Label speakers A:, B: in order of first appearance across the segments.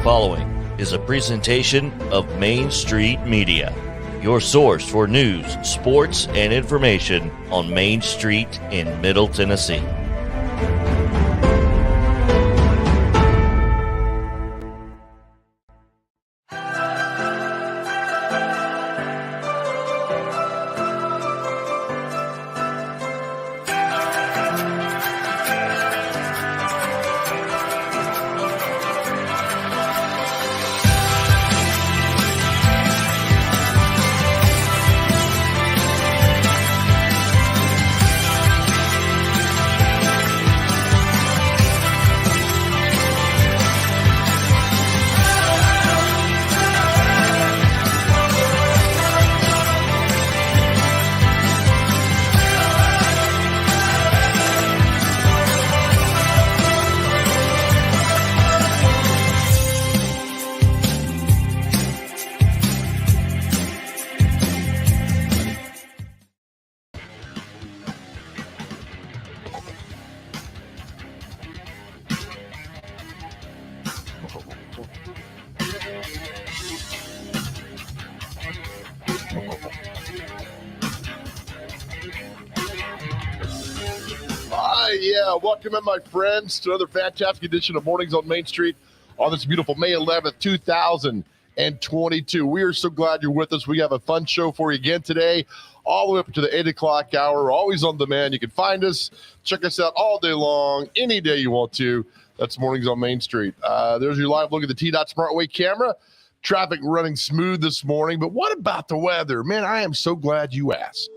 A: following is a presentation of Main Street Media, your source for news, sports, and information on Main Street in Middle Tennessee.
B: Welcome in, my friends, to another fantastic edition of Mornings on Main Street on this beautiful May 11th, 2022. We are so glad you're with us. We have a fun show for you again today, all the way up to the 8 o'clock hour. We're always on demand. You can find us, check us out all day long, any day you want to. That's Mornings on Main Street. There's your live look at the T-Dot Smartway camera. Traffic running smooth this morning. But what about the weather? Man, I am so glad you asked.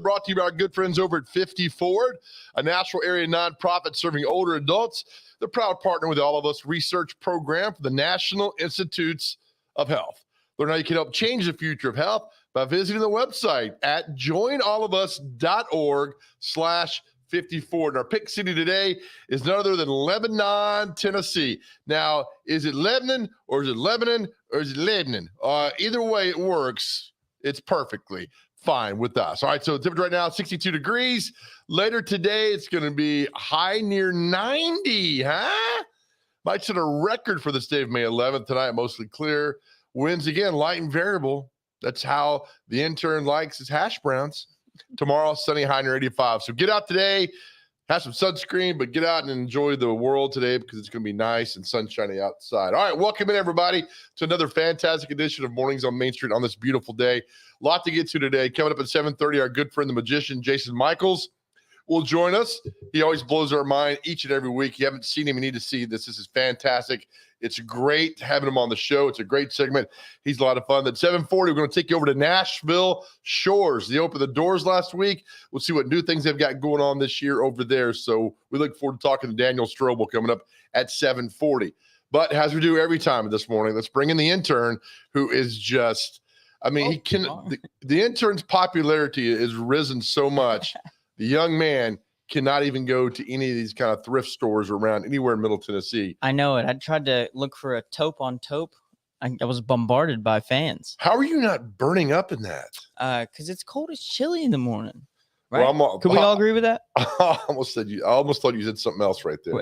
B: Brought to you by our good friends over at 50 Forward, a Nashville area nonprofit serving older adults. The proud partner with the All of Us research program for the National Institutes of Health. Learn how you can help change the future of health by visiting the website at joinallofus.org/54. And our pick city today is none other than Lebanon, Tennessee. Now, is it Lebanon or is it Lebanon or is it Lebanon? Either way it works, it's perfectly fine with us. All right, so the temperature right now, 62 degrees. Later today, it's going to be high near 90, huh? Might set a record for this day of May 11th. Tonight, mostly clear. Winds, again, light and variable. That's how the intern likes his hash browns. Tomorrow, sunny, high near 85. So get out today, have some sunscreen, but get out and enjoy the world today because it's going to be nice and sunshiny outside. All right, welcome in, everybody, to another fantastic edition of Mornings on Main Street on this beautiful day. A lot to get to today. Coming up at 7:30, our good friend, the magician, Jason Michaels, will join us. He always blows our mind each and every week. If you haven't seen him, you need to see this. This is fantastic. It's great having him on the show. It's a great segment. He's a lot of fun. At 7:40, we're going to take you over to Nashville Shores. They opened the doors last week. We'll see what new things they've got going on this year over there. So we look forward to talking to Daniel Strobel coming up at 7:40. But as we do every time this morning, let's bring in the intern who is just – he can. The intern's popularity has risen so much. The young man cannot even go to any of these kind of thrift stores around anywhere in Middle Tennessee.
C: I know it. I tried to look for a taupe on taupe. I was bombarded by fans.
B: How are you not burning up in that?
C: Because it's cold. It's chilly in the morning. Right?
B: Well,
C: Could we all agree with that?
B: I almost thought you said something else right there.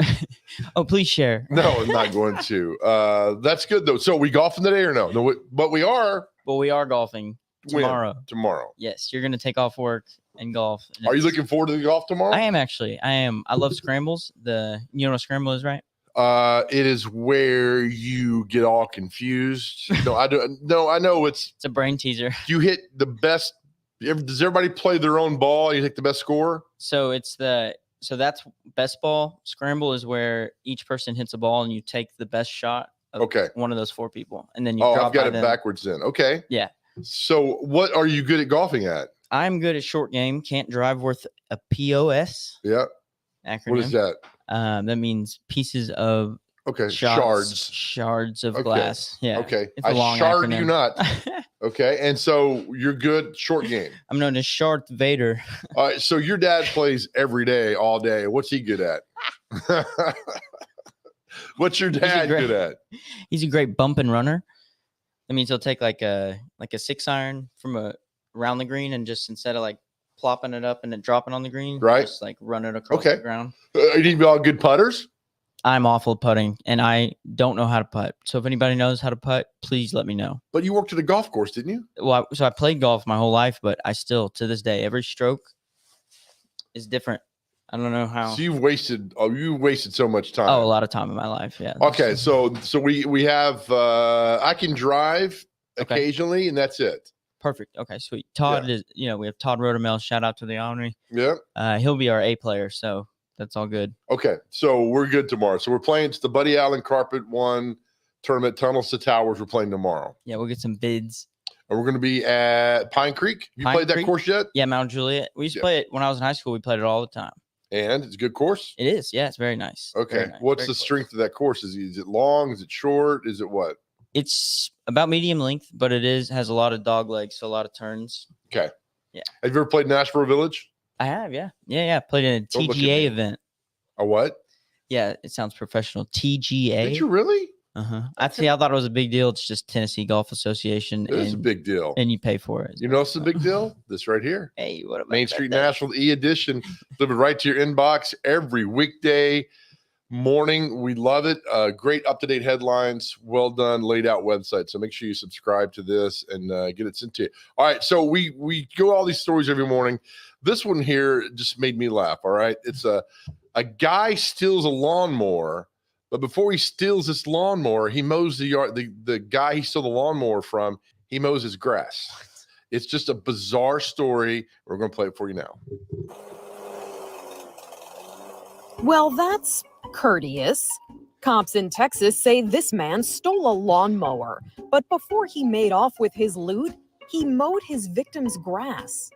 C: Oh, please share.
B: No, I'm not going to. That's good though. So are we golfing today or no? No, but we are.
C: Well, we are golfing tomorrow.
B: Tomorrow.
C: Yes, you're going to take off work and golf. And
B: are you looking forward to the golf tomorrow?
C: I am actually. I am. I love scrambles. You know what a scramble is, right?
B: It is where you get all confused. No, I do. No, I know it's
C: a brain teaser.
B: You hit the best. Does everybody play their own ball? You take the best score?
C: So that's best ball. Scramble is where each person hits a ball and you take the best shot. Okay. One of those four people. And then you drop
B: I've got it backwards then. Okay.
C: Yeah.
B: So what are you good at golfing at?
C: I'm good at short game. Can't drive worth a POS.
B: Yeah.
C: Acronym.
B: What is that?
C: That means pieces of shards of glass. Yeah.
B: Okay.
C: It's a long
B: shard
C: acronym.
B: You not. Okay. And so you're good short game.
C: I'm known as Sharth Vader.
B: All right. So your dad plays every day, all day. What's he good at? What's your dad good at?
C: He's a great bump and runner. That means he'll take like a 6-iron from around the green and just instead of like plopping it up and then dropping on the green,
B: right?
C: Just like run it across the ground.
B: You need to be all good putters?
C: I'm awful at putting, and I don't know how to putt. So if anybody knows how to putt, please let me know.
B: But you worked at a golf course, didn't you?
C: Well, so I played golf my whole life, but I still, to this day, every stroke is different. I don't know how.
B: So you wasted so much time.
C: Oh, a lot of time in my life, yeah.
B: Okay, so we have I can drive occasionally, and that's it.
C: Perfect. Okay, sweet. Todd is, we have Todd Rodermel. Shout out to the Omni.
B: Yeah.
C: He'll be our A player, so that's all good.
B: Okay, so we're good tomorrow. So we're playing. It's the Buddy Allen Carpet One tournament, Tunnels to Towers. We're playing tomorrow.
C: Yeah, we'll get some bids.
B: And we're going to be at Pine Creek. You played that course yet?
C: Yeah, Mount Juliet. We used to play it when I was in high school. We played it all the time.
B: And it's a good course?
C: It is. Yeah, it's very nice.
B: Okay.
C: Very nice.
B: What's the strength of that course? Is it long? Is it short? Is it what?
C: It's about medium length, but it has a lot of dog legs, so a lot of turns.
B: Okay.
C: Yeah.
B: Have you ever played Nashville Village?
C: I have, yeah. Yeah. Played in a TGA event.
B: A what?
C: Yeah, it sounds professional. TGA.
B: Did you really?
C: Uh-huh. I thought it was a big deal. It's just Tennessee Golf Association.
B: It is a big deal.
C: And you pay for it.
B: You know what's a big deal? This right here.
C: Hey, what about
B: Main Street National E-Edition delivered right to your inbox every weekday morning. We love it. Great up-to-date headlines. Well done, laid out website. So make sure you subscribe to this and get it sent to you. All right. So we go all these stories every morning. This one here just made me laugh. All right. It's a guy steals a lawnmower. But before he steals this lawnmower, he mows the yard. The guy he stole the lawnmower from, he mows his grass. It's just a bizarre story. We're going to play it for you now.
D: Well, that's courteous. Cops in Texas say this man stole a lawnmower, but before he made off with his loot, he mowed his victim's grass.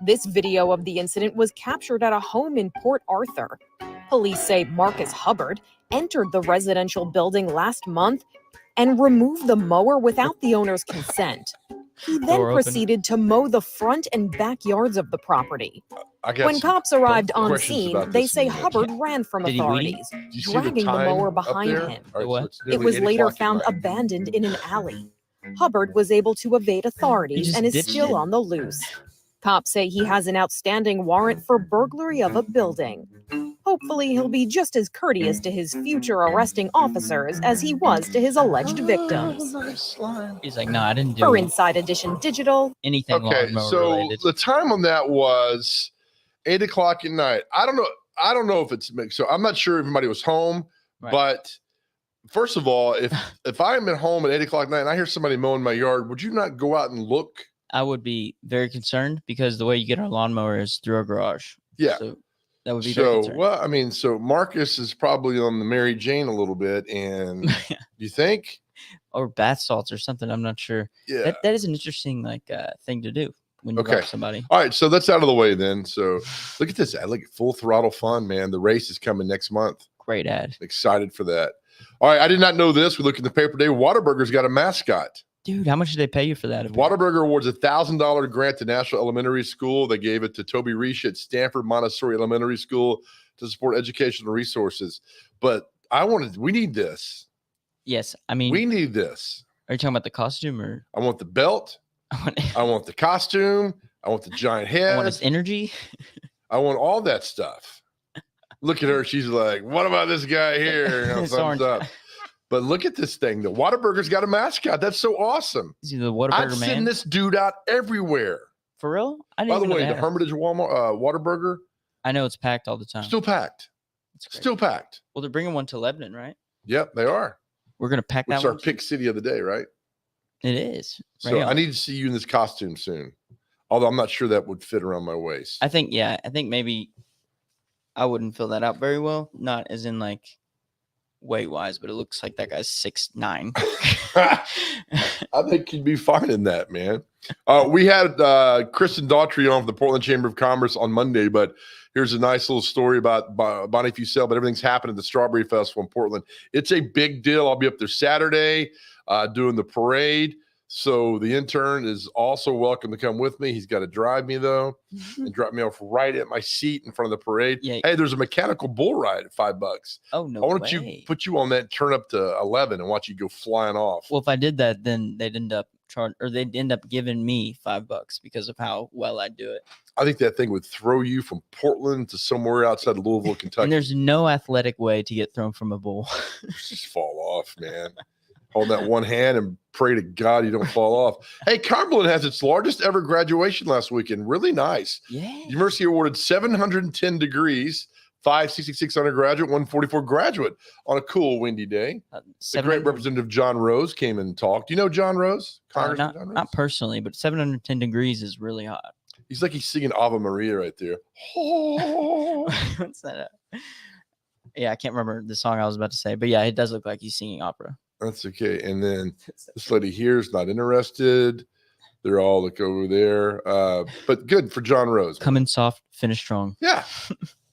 D: This video of the incident was captured at a home in Port Arthur. Police say Marcus Hubbard entered the residential building last month and removed the mower without the owner's consent. He then proceeded to mow the front and backyards of the property. When cops arrived on scene, they say Hubbard ran from authorities, dragging the mower behind him. It was later found abandoned in an alley. Hubbard was able to evade authorities and is still on the loose. Cops say he has an outstanding warrant for burglary of a building. Hopefully, he'll be just as courteous to his future arresting officers as he was to his alleged victims.
C: He's like, no, I didn't do
D: For
C: it.
D: Inside Edition Digital.
C: Anything lawnmower
B: so
C: related.
B: The time on that was 8 o'clock at night. I don't know if it's mixed. So I'm not sure if everybody was home, but first of all, if I'm at home at 8 o'clock at night and I hear somebody mowing my yard, would you not go out and look?
C: I would be very concerned because the way you get our lawnmower is through our garage.
B: Yeah.
C: So that would be very concerned.
B: Well, I mean, so Marcus is probably on the Mary Jane a little bit. And you think?
C: Or bath salts or something. I'm not sure.
B: Yeah.
C: That is an interesting thing to do when you watch somebody.
B: All right. So that's out of the way then. So look at this ad. Look at Full Throttle Fun, man. The race is coming next month.
C: Great ad.
B: Excited for that. All right. I did not know this. We look in the paper today. Whataburger's got a mascot.
C: Dude, how much did they pay you for that?
B: Whataburger awards a $1,000 grant to National Elementary School. They gave it to Toby Reish at Stanford Montessori Elementary School to support educational resources. But we need this.
C: Yes. I mean,
B: we need this.
C: Are you talking about the costume or?
B: I want the belt. I want the costume. I want the giant head.
C: I want his energy.
B: I want all that stuff. Look at her. She's like, what about this guy here? Thumbs up. But look at this thing. The Whataburger's got a mascot. That's so awesome.
C: Is he the Whataburger
B: I'd
C: man?
B: send this dude out everywhere.
C: For real?
B: By the way, the Hermitage Whataburger.
C: I know it's packed all the time.
B: Still packed. Still packed.
C: Well, they're bringing one to Lebanon, right?
B: Yep, they are.
C: We're going to pack that one.
B: It's our pick city of the day, right?
C: It is.
B: So I need to see you in this costume soon. Although I'm not sure that would fit around my waist.
C: I think maybe I wouldn't fill that out very well. Not as in like weight wise, but it looks like that guy's 6'9".
B: I think you'd be fine in that, man. We had Kristen Daughtry on from the Portland Chamber of Commerce on Monday, but here's a nice little story about Bonnie Fusel, but everything's happening at the Strawberry Festival in Portland. It's a big deal. I'll be up there Saturday doing the parade. So the intern is also welcome to come with me. He's got to drive me, though, and drop me off right at my seat in front of the parade.
C: Yeah.
B: Hey, there's a mechanical bull ride at $5.
C: Oh, no
B: I want
C: way.
B: you put you on that, turn up to 11 and watch you go flying off.
C: Well, if I did that, then they'd end up giving me $5 because of how well I do it.
B: I think that thing would throw you from Portland to somewhere outside of Louisville, Kentucky.
C: And there's no athletic way to get thrown from a bull.
B: Just fall off, man. Hold that one hand and pray to God you don't fall off. Hey, Cumberland has its largest ever graduation last weekend. Really nice.
C: Yeah.
B: University awarded 710 degrees, 566 undergraduate, 144 graduate on a cool, windy day. The great Representative John Rose came and talked. Do you know John Rose? John Rose?
C: Not personally, but 710 degrees is really hot.
B: He's like he's singing Ave Maria right there. Oh.
C: What's that? Yeah, I can't remember the song I was about to say, but yeah, it does look like he's singing opera.
B: That's okay. And then this lady here is not interested. They're all like over there. But good for John Rose.
C: Come in soft, finish strong.
B: Yeah.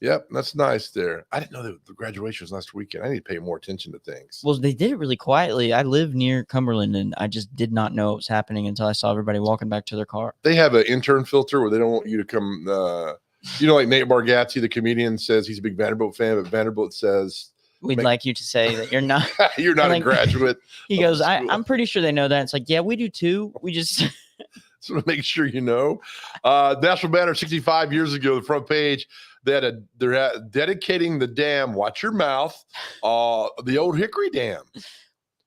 B: Yep. That's nice there. I didn't know that the graduation was last weekend. I need to pay more attention to things.
C: Well, they did it really quietly. I live near Cumberland, and I just did not know it was happening until I saw everybody walking back to their car.
B: They have an intern filter where they don't want you to come. Like Nate Bargatze, the comedian, says he's a big Vanderbilt fan, but Vanderbilt says,
C: we'd like you to say that you're not.
B: You're not a graduate.
C: He goes, I'm pretty sure they know that. It's like, yeah, we do too. We just.
B: So to make sure you know. National Banner 65 years ago, the front page, they're dedicating the dam, watch your mouth, the old Hickory Dam.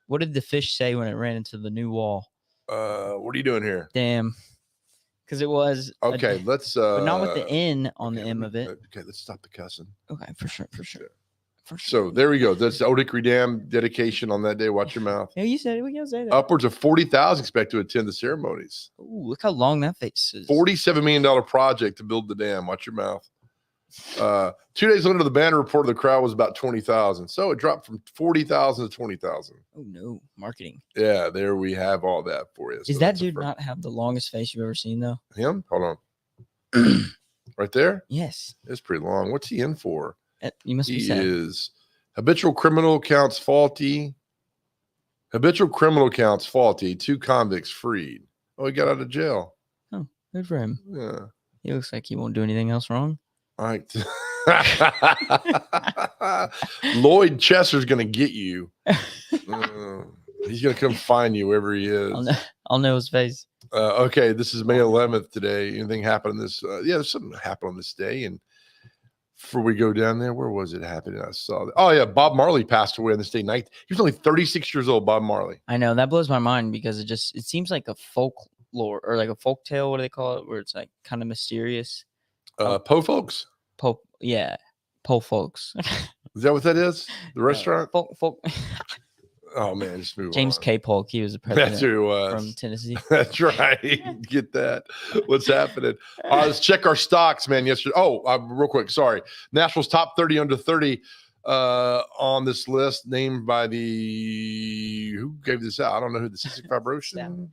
C: What did the fish say when it ran into the new wall?
B: What are you doing here?
C: Damn. Because it was.
B: Okay, let's.
C: But not with the N on the M of it.
B: Okay, let's stop the cussing.
C: Okay, for sure.
B: So there we go. That's the Old Hickory Dam dedication on that day. Watch your mouth.
C: Yeah, you said it. We can say that.
B: Upwards of 40,000 expect to attend the ceremonies.
C: Ooh, look how long that face is.
B: $47 million project to build the dam. Watch your mouth. 2 days later, the Banner reported the crowd was about 20,000. So it dropped from 40,000 to 20,000.
C: Oh, no. Marketing.
B: Yeah, there we have all that for you.
C: Does that dude not have the longest face you've ever seen, though?
B: Him? Hold on. Right there?
C: Yes.
B: It's pretty long. What's he in for?
C: You must be sad.
B: He is habitual criminal counts faulty. Habitual criminal counts faulty. 2 convicts freed. Oh, he got out of jail.
C: Oh, good for him.
B: Yeah.
C: He looks like he won't do anything else wrong.
B: All right. Lloyd Chesser's going to get you. He's going to come find you wherever he is.
C: I'll know his face.
B: Okay, this is May 11th today. Anything happened this? There's something happened on this day. And before we go down there, where was it happening? I saw that. Oh, yeah, Bob Marley passed away on this day. He was only 36 years old, Bob Marley.
C: I know. That blows my mind because it seems like a folklore or like a folk tale. What do they call it? Where it's like kind of mysterious.
B: Po Folks?
C: Yeah. Po Folks.
B: Is that what that is? The restaurant?
C: Folk.
B: Oh, man, just move
C: James
B: on.
C: K. Polk. He was the president.
B: That's who it was.
C: From Tennessee.
B: That's right. Get that. What's happening? Let's check our stocks, man, yesterday. Oh, real quick. Sorry. Nationals top 30 under 30 on this list named by who gave this out? I don't know who the Cystic Fibrosis.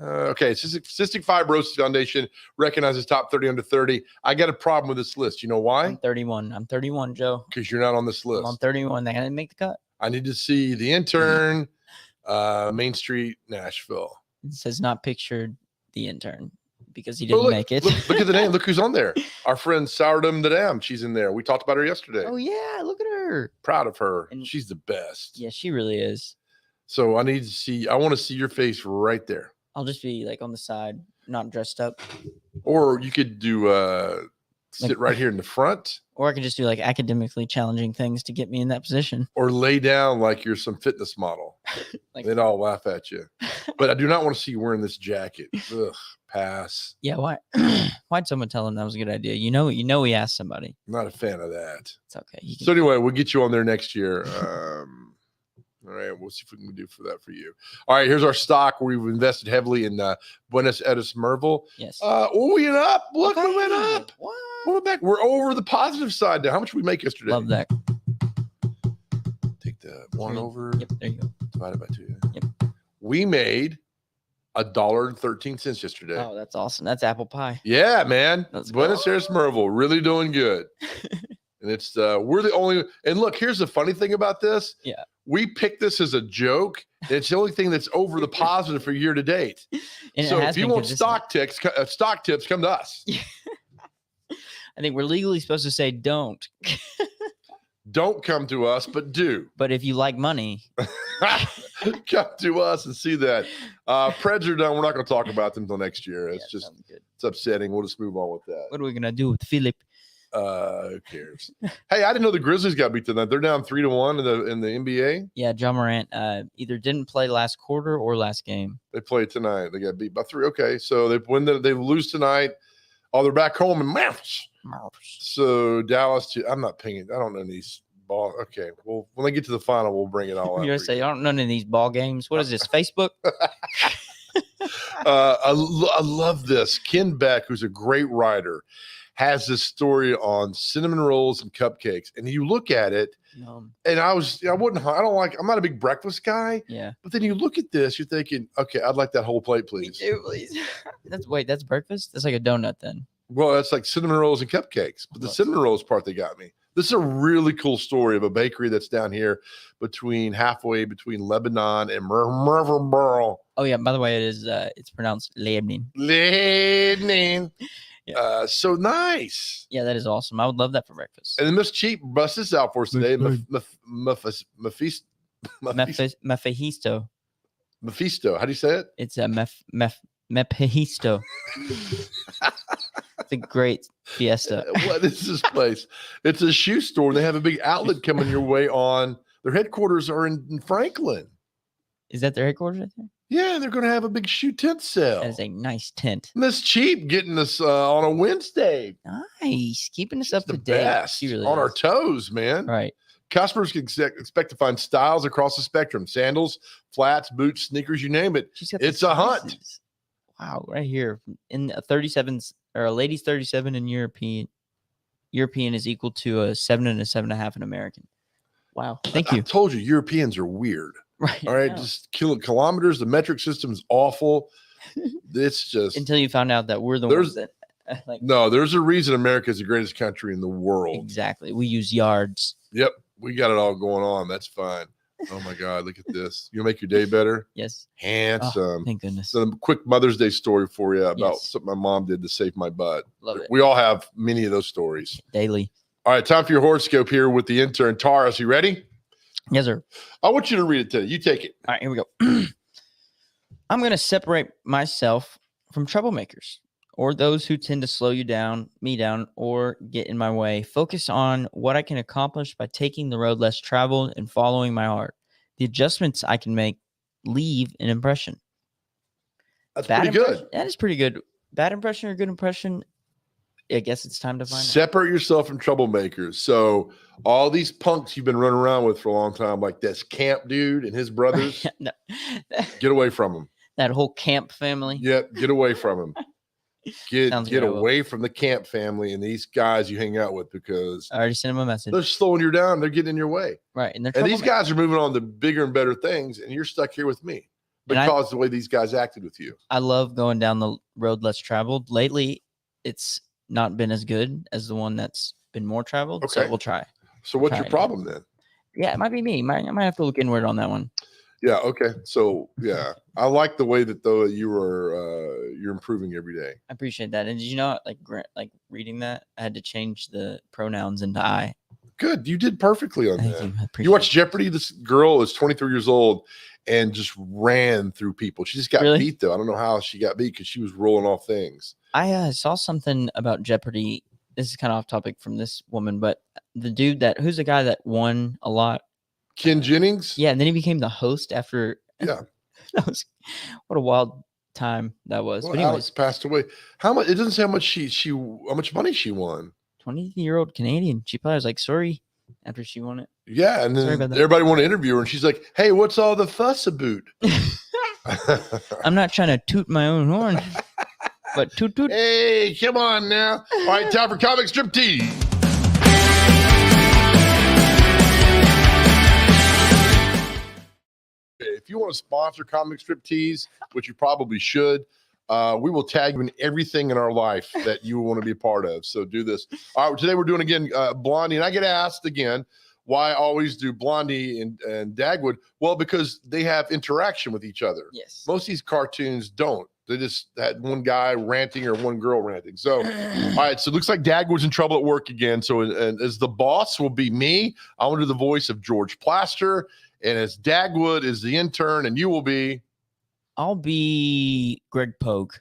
B: Okay, Cystic Fibrosis Foundation recognizes top 30 under 30. I got a problem with this list. You know why?
C: I'm 31, Joe.
B: Because you're not on this list.
C: I'm 31. They didn't make the cut.
B: I need to see the intern, Main Street, Nashville.
C: It says not pictured the intern because he didn't make it.
B: Look at the name. Look who's on there. Our friend Sourdam the Dam. She's in there. We talked about her yesterday.
C: Oh, yeah. Look at her.
B: Proud of her.
C: And
B: she's the best.
C: Yeah, she really is.
B: So I want to see your face right there.
C: I'll just be like on the side, not dressed up.
B: Or you could do sit right here in the front.
C: Or I could just do like academically challenging things to get me in that position.
B: Or lay down like you're some fitness model. They'd all laugh at you. But I do not want to see you wearing this jacket. Ugh, pass.
C: Yeah, why? Why'd someone tell him that was a good idea? You know, he asked somebody.
B: I'm not a fan of that.
C: It's okay.
B: So anyway, we'll get you on there next year. All right, we'll see if we can do for you. All right, here's our stock. We've invested heavily in Buenos Aires Merville.
C: Yes.
B: We went up. Look,
C: okay.
B: we went up.
C: What?
B: We went back. We're over the positive side now. How much did we make yesterday?
C: Love that.
B: Take the 1 over.
C: Yep, there you go.
B: Divided by 2.
C: Yep.
B: We made $1.13 yesterday.
C: Oh, that's awesome. That's apple pie.
B: Yeah, man.
C: Let's
B: Buenos Aires Merville, really doing good. And it's we're the only. And look, here's the funny thing about this.
C: Yeah.
B: we picked this as a joke. It's the only thing that's over the positive for year to date.
C: And
B: So if you want stock tips, come to us.
C: I think we're legally supposed to say don't.
B: Don't come to us, but do.
C: But if you like money,
B: come to us and see that. Preds are done. We're not going to talk about them until next year. It's just it's upsetting. We'll just move on with that.
C: What are we going to do with Philip?
B: Who cares? Hey, I didn't know the Grizzlies got beat tonight. They're down 3-1 in the NBA.
C: Yeah, John Morant either didn't play last quarter or last game.
B: They played tonight. They got beat by 3. Okay, so they lose tonight. Oh, they're back home in Memphis. So Dallas, I'm not pinging. I don't know these ball. Okay, well, when they get to the final, we'll bring it all out.
C: You're gonna say I don't know none of these ball games. What is this? Facebook?
B: I love this. Ken Beck, who's a great writer, has this story on cinnamon rolls and cupcakes, and you look at it, and I'm not a big breakfast guy.
C: Yeah,
B: but then you look at this, you're thinking, okay, I'd like that whole plate, please.
C: Me too, please. That's breakfast. That's like a donut then.
B: Well, that's like cinnamon rolls and cupcakes, but the cinnamon rolls part that got me. This is a really cool story of a bakery that's down here halfway between Lebanon and Murfreesboro.
C: Oh yeah, by the way, it's pronounced Lebanon.
B: Lebanon.
C: Yeah.
B: So nice.
C: Yeah, that is awesome. I would love that for breakfast.
B: And then Miss Cheap busts this out for us today.
C: Mephisto.
B: Mephisto. How do you say it?
C: It's a Mephisto. It's a great fiesta.
B: What is this place? It's a shoe store. They have a big outlet coming your way on. Their headquarters are in Franklin.
C: Is that their headquarters right there?
B: Yeah, they're going to have a big shoe tent sale.
C: That is a nice tent.
B: Miss Cheap getting us on a Wednesday.
C: Nice. Keeping us up to date.
B: Best.
C: Really
B: on our toes, man.
C: Right.
B: Customers can expect to find styles across the spectrum. Sandals, flats, boots, sneakers, you name it. It's a hunt.
C: Wow, right here. In a 37s or a ladies 37 in European is equal to a 7 and a 7.5 in American. Wow. Thank you.
B: I told you Europeans are weird.
C: Right.
B: All right. Just kilometers. The metric system is awful. It's just
C: until you found out that we're the ones that
B: no, there's a reason America is the greatest country in the world.
C: Exactly. We use yards.
B: Yep. We got it all going on. That's fine. Oh my God. Look at this. You'll make your day better.
C: Yes.
B: Handsome.
C: Oh, thank goodness.
B: So a quick Mother's Day story for you about something my mom did to save my butt.
C: Love it.
B: We all have many of those stories.
C: Daily.
B: All right. Time for your horoscope here with the intern, Taurus. You ready?
C: Yes, sir.
B: I want you to read it today. You take it.
C: All right, here we go. I'm going to separate myself from troublemakers or those who tend to slow me down, or get in my way. Focus on what I can accomplish by taking the road less traveled and following my heart. The adjustments I can make leave an impression.
B: That's pretty good.
C: That is pretty good. Bad impression or good impression? I guess it's time to find out.
B: Separate yourself from troublemakers. So all these punks you've been running around with for a long time, like this camp dude and his brothers,
C: no.
B: Get away from them.
C: That whole camp family.
B: Yep, get away from them. Get away from the camp family and these guys you hang out with, because
C: I already sent them a message.
B: They're slowing you down. They're getting in your way.
C: Right. And
B: these guys are moving on to bigger and better things, and you're stuck here with me because of the way these guys acted with you.
C: I love going down the road less traveled. Lately, it's not been as good as the one that's been more traveled.
B: Okay.
C: So we'll try.
B: So what's your problem then?
C: Yeah, it might be me. I might have to look inward on that one.
B: Yeah. Okay. So yeah, I like the way that though you're improving every day.
C: I appreciate that. And did you know, like reading that, I had to change the pronouns into I.
B: Good. You did perfectly on
C: Thank
B: that.
C: You.
B: You watch Jeopardy. This girl is 23 years old and just ran through people. She just got beat though. I don't know how she got beat because she was rolling off things.
C: I saw something about Jeopardy. This is kind of off topic from this woman, but the dude who's the guy that won a lot?
B: Ken Jennings.
C: Yeah, and then he became the host after.
B: Yeah,
C: what a wild time that was.
B: Well,
C: but anyways,
B: Alex passed away. How much? It doesn't say how much how much money she won.
C: 20-year-old Canadian. She probably was like, sorry, after she won it.
B: Yeah, and then everybody wanted to interview her, and she's like, "Hey, what's all the fuss about?"
C: I'm not trying to toot my own horn. But toot toot.
B: Hey, come on now. All right, time for comic strip tease. If you want to sponsor comic strip tease, which you probably should, we will tag you in everything in our life that you want to be a part of. So do this. All right, today we're doing again Blondie, and I get asked again, why I always do Blondie and Dagwood? Well, because they have interaction with each other.
C: Yes.
B: Most of these cartoons don't. They just had one guy ranting or one girl ranting. So, all right. So it looks like Dagwood's in trouble at work again. So as the boss will be me, I want to do the voice of George Plaster. And as Dagwood is the intern, and you will be.
C: I'll be Greg Pogue.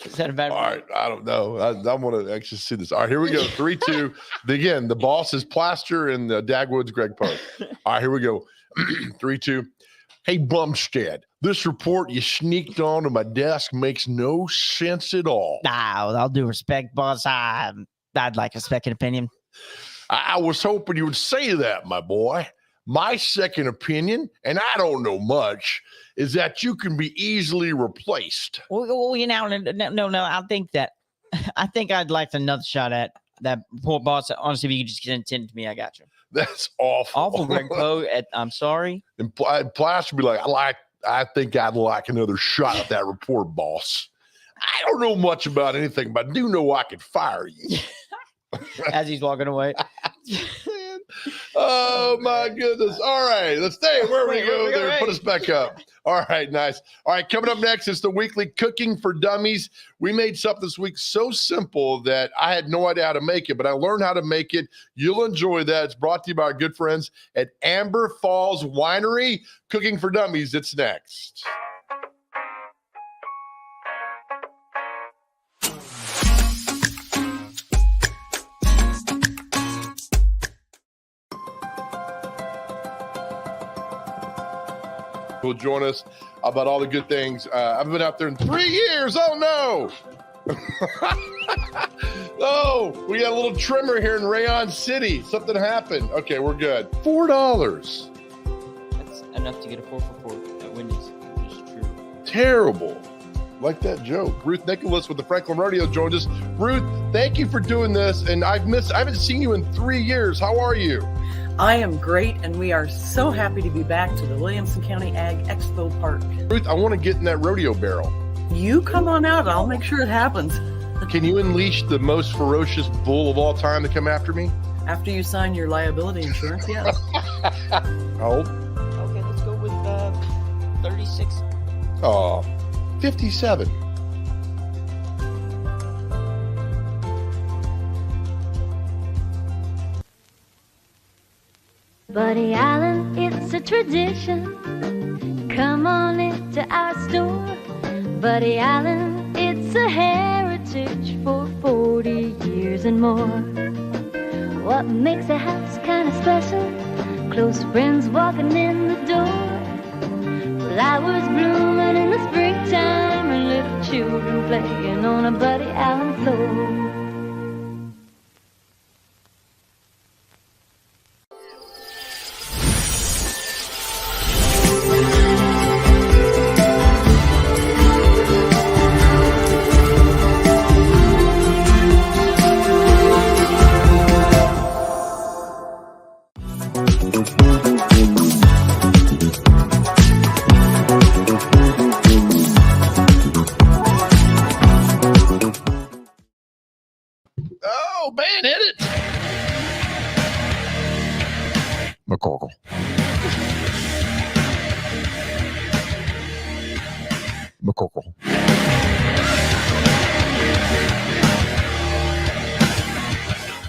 C: Is that a bad
B: All right. I don't know. I want to actually see this. All right. Here we go. 3, 2. Again, the boss is Plaster and Dagwood's Greg Pogue. All right. Here we go. 3, 2. Hey, Bumstead, this report you sneaked onto my desk makes no sense at all.
C: Nah, with all due respect, boss, I'd like a second opinion.
B: I was hoping you would say that, my boy. My second opinion, and I don't know much, is that you can be easily replaced.
C: Well, you know, no. I think I'd like another shot at that report, boss. Honestly, if you could just send it to me, I got you.
B: That's awful.
C: Awful, Greg Pogue. I'm sorry.
B: And Plaster would be like, I think I'd like another shot at that report, boss. I don't know much about anything, but I do know I could fire you.
C: As he's walking away.
B: Oh my goodness. All right. Let's stay where we go there. Put us back up. All right. Nice. All right. Coming up next is the weekly Cooking for Dummies. We made something this week so simple that I had no idea how to make it, but I learned how to make it. You'll enjoy that. It's brought to you by our good friends at Amber Falls Winery. Cooking for Dummies. It's next. Will join us about all the good things. I've been out there in 3 years. Oh no. Oh, we got a little trimmer here in Rayon City. Something happened. Okay, we're good. $4.
C: That's enough to get a 4 for 4 at Wendy's, which is true.
B: Terrible. Like that joke. Ruth Nicholas with the Franklin Rodeo joined us. Ruth, thank you for doing this. And I haven't seen you in 3 years. How are you?
E: I am great, and we are so happy to be back to the Williamson County Ag Expo Park.
B: Ruth, I want to get in that rodeo barrel.
E: You come on out, I'll make sure it happens.
B: Can you unleash the most ferocious bull of all time to come after me?
E: After you sign your liability insurance, yes.
B: How old?
C: Okay, let's go with 36.
B: Oh, 57.
F: Buddy Allen, it's a tradition. Come on into our store. Buddy Allen, it's a heritage for 40 years and more. What makes a house kind of special? Close friends walking in the door. Flowers blooming in the springtime and little children playing on a Buddy Allen floor.
B: Oh, man, hit it. McCorkle. McCorkle.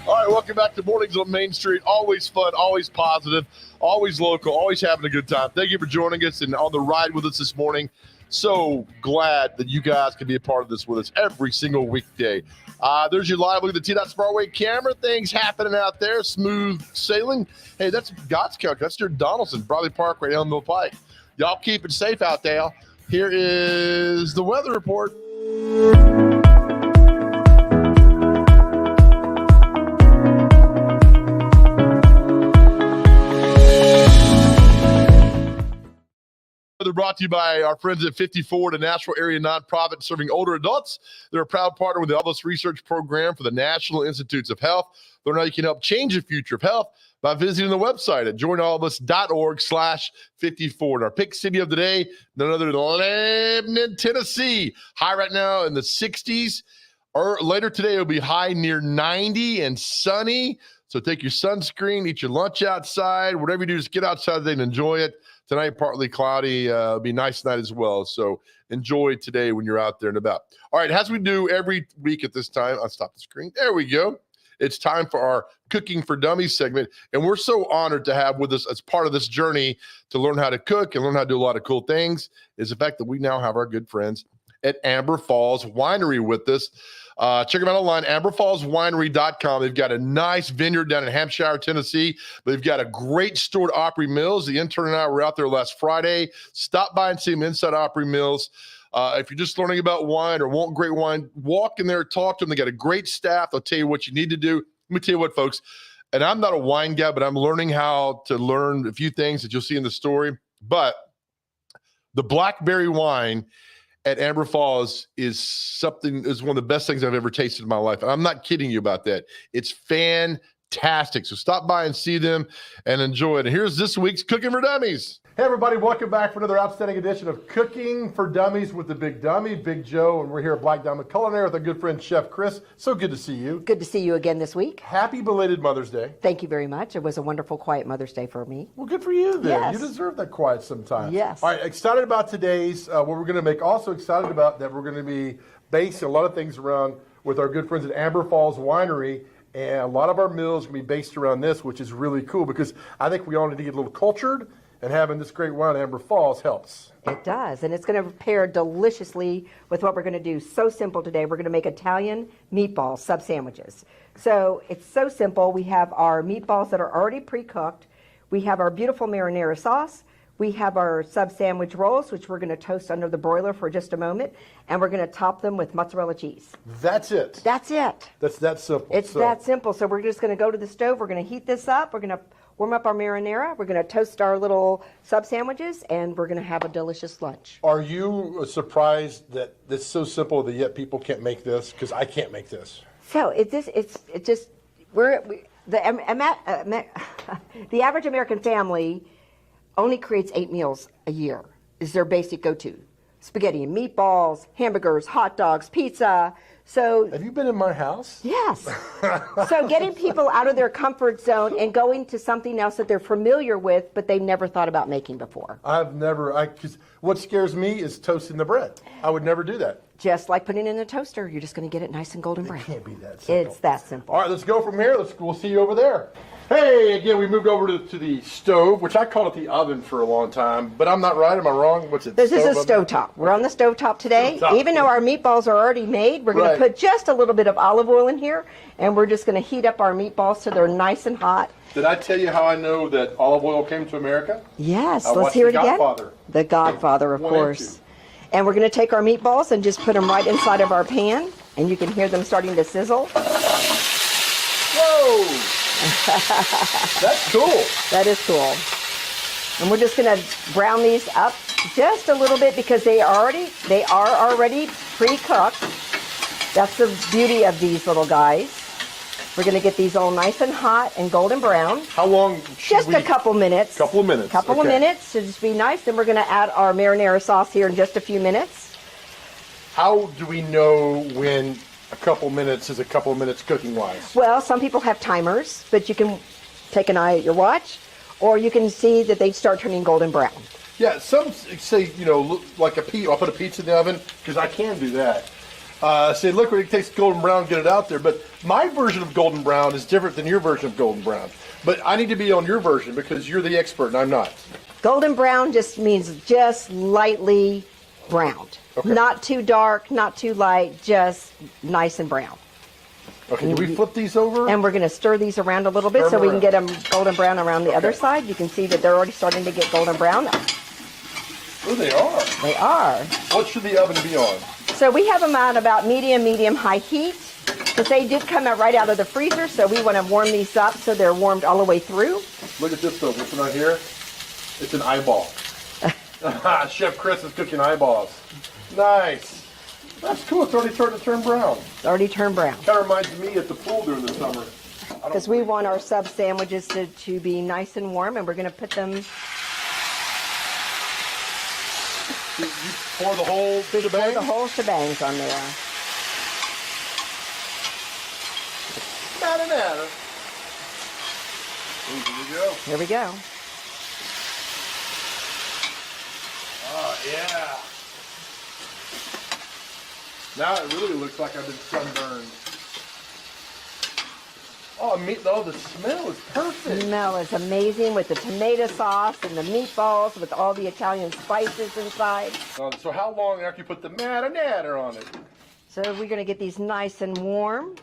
B: All right, welcome back to Mornings on Main Street. Always fun, always positive, always local, always having a good time. Thank you for joining us and on the ride with us this morning. So glad that you guys can be a part of this with us every single weekday. There's your live look at the T-Dot Sparway camera. Things happening out there. Smooth sailing. Hey, that's God's Count. That's your Donaldson, Bradley Parkway, Elmville Pike. Y'all keep it safe out there. Here is the weather report. They're brought to you by our friends at 54, the Nashville area nonprofit serving older adults. They're a proud partner with the Elvis Research Program for the National Institutes of Health. Learn how you can help change the future of health by visiting the website at joinallofus.org/54. And our pick city of the day, none other than Lebanon, Tennessee. High right now in the 60s. Or later today, it'll be high near 90 and sunny. So take your sunscreen, eat your lunch outside, whatever you do, just get outside today and enjoy it. Tonight, partly cloudy. It'll be nice tonight as well. So enjoy today when you're out there and about. All right, as we do every week at this time, I'll stop the screen. There we go. It's time for our Cooking for Dummies segment. And we're so honored to have with us as part of this journey to learn how to cook and learn how to do a lot of cool things is the fact that we now have our good friends at Amber Falls Winery with us. Check them out online, amberfallswinery.com. They've got a nice vineyard down in Hampshire, Tennessee. They've got a great store at Opry Mills. The intern and I were out there last Friday. Stop by and see them inside Opry Mills. If you're just learning about wine or want great wine, walk in there, talk to them. They got a great staff. They'll tell you what you need to do. Let me tell you what, folks, and I'm not a wine guy, but I'm learning how to learn a few things that you'll see in the story. But the blackberry wine at Amber Falls is one of the best things I've ever tasted in my life. And I'm not kidding you about that. It's fantastic. So stop by and see them and enjoy it. And here's this week's Cooking for Dummies. Hey, everybody. Welcome back for another outstanding edition of Cooking for Dummies with the Big Dummy, Big Joe. And we're here at Black Diamond Culinary with our good friend, Chef Chris. So good to see you.
G: Good to see you again this week.
B: Happy belated Mother's Day.
G: Thank you very much. It was a wonderful, quiet Mother's Day for me.
B: Well, good for you then.
G: Yes.
B: You deserve that quiet sometimes.
G: Yes.
B: All right, excited about today's, what we're going to make. Also excited about that we're going to be basing a lot of things around with our good friends at Amber Falls Winery. And a lot of our meals are going to be based around this, which is really cool because I think we all need to get a little cultured. And having this great wine, Amber Falls, helps.
G: It does, and it's going to pair deliciously with what we're going to do. So simple today. We're going to make Italian meatball sub sandwiches. So it's so simple. We have our meatballs that are already pre-cooked. We have our beautiful marinara sauce. We have our sub sandwich rolls, which we're going to toast under the broiler for just a moment, and we're going to top them with mozzarella cheese.
B: That's it.
G: That's it.
B: That's that simple.
G: It's that simple. So we're just going to go to the stove. We're going to heat this up. We're going to warm up our marinara. We're going to toast our little sub sandwiches, and we're going to have a delicious lunch.
B: Are you surprised that it's so simple that yet people can't make this? Because I can't make this.
G: So the average American family only creates 8 meals a year. Is their basic go-to: spaghetti and meatballs, hamburgers, hot dogs, pizza. So
B: have you been in my house?
G: Yes. So getting people out of their comfort zone and going to something else that they're familiar with, but they've never thought about making before.
B: Because what scares me is toasting the bread. I would never do that.
G: Just like putting it in the toaster, you're just going to get it nice and golden brown.
B: It can't be that simple.
G: It's that simple.
B: All right, let's go from here. We'll see you over there. Hey, again, we moved over to the stove, which I called it the oven for a long time, but I'm not right. Am I wrong? What's it?
G: This is a stovetop. We're on the stovetop today. Even though our meatballs are already made, we're going to put just a little bit of olive oil in here, and we're just going to heat up our meatballs so they're nice and hot.
B: Did I tell you how I know that olive oil came to America?
G: Yes, let's hear it again.
B: Godfather.
G: The Godfather, of course. And we're going to take our meatballs and just put them right inside of our pan, and you can hear them starting to sizzle.
B: Whoa! That's cool.
G: That is cool. And we're just going to brown these up just a little bit because they are already pre-cooked. That's the beauty of these little guys. We're going to get these all nice and hot and golden brown.
B: How long?
G: Just a couple minutes.
B: Couple of minutes.
G: Couple of minutes to just be nice. Then we're going to add our marinara sauce here in just a few minutes.
B: How do we know when a couple minutes is a couple of minutes cooking wise?
G: Well, some people have timers, but you can take an eye at your watch, or you can see that they start turning golden brown.
B: Yeah, some say, like I'll put a pizza in the oven, because I can do that. Say, look, it takes golden brown, get it out there. But my version of golden brown is different than your version of golden brown. But I need to be on your version because you're the expert and I'm not.
G: Golden brown just means just lightly browned. Okay. Not too dark, not too light, just nice and brown.
B: Okay, do we flip these over?
G: And we're going to stir these around a little bit so we can get them golden brown around the other side. You can see that they're already starting to get golden brown.
B: Oh, they are.
G: They are.
B: What should the oven be on?
G: So we have them on about medium, high heat. Because they did come out right out of the freezer, so we want to warm these up so they're warmed all the way through.
B: Look at this, though. What's on here? It's an eyeball. Chef Chris is cooking eyeballs. Nice. That's cool. It's already starting to turn brown.
G: It's already turned brown.
B: Kind of reminds me at the pool during the summer.
G: Because we want our sub sandwiches to be nice and warm, and we're going to put them...
B: You pour the whole shebang?
G: Pour the whole shebangs on there.
B: Marinara. Ooh, here we go.
G: Here we go.
B: Oh, yeah. Now it really looks like I've been sunburned. Oh, the smell is perfect.
G: Smell is amazing with the tomato sauce and the meatballs with all the Italian spices inside.
B: So how long after you put the marinara on it?
G: So we're going to get these nice and warm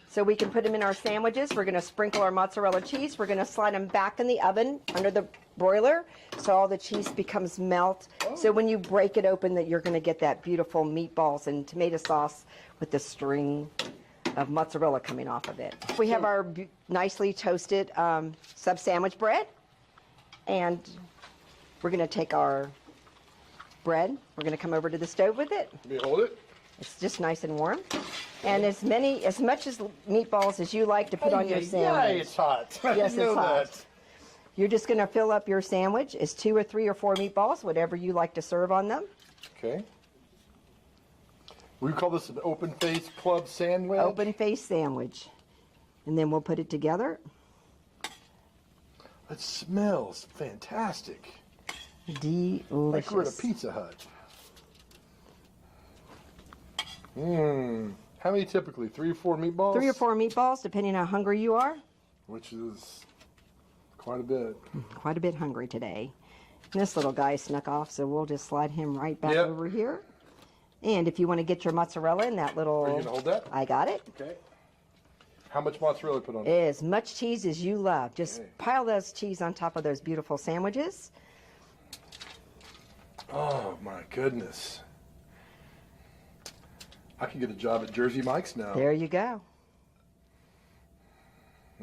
G: so we can put them in our sandwiches. We're going to sprinkle our mozzarella cheese. We're going to slide them back in the oven under the broiler so all the cheese becomes melt. Oh. So when you break it open, that you're going to get that beautiful meatballs and tomato sauce with the string of mozzarella coming off of it. We have our nicely toasted sub sandwich bread, and we're going to take our bread. We're going to come over to the stove with it.
B: Let me hold it.
G: It's just nice and warm, and as much as meatballs as you like to put on your sandwich.
B: Yeah, it's hot.
G: Yes, it's hot.
B: That.
G: You're just going to fill up your sandwich as 2 or 3 or 4 meatballs, whatever you like to serve on them.
B: Okay. We call this an open-faced club sandwich.
G: Open-faced sandwich. And then we'll put it together.
B: It smells fantastic.
G: Delicious.
B: Like we're at a Pizza Hut. How many typically? 3 or 4 meatballs?
G: 3 or 4 meatballs, depending on how hungry you are.
B: Which is quite a bit.
G: Quite a bit hungry today. And this little guy snuck off, so we'll just slide him right back over here. And if you want to get your mozzarella in that little...
B: Are you going to hold that?
G: I got it.
B: Okay. How much mozzarella put on it?
G: As much cheese as you love. Just pile those cheese on top of those beautiful sandwiches.
B: Oh, my goodness. I can get a job at Jersey Mike's now.
G: There you go.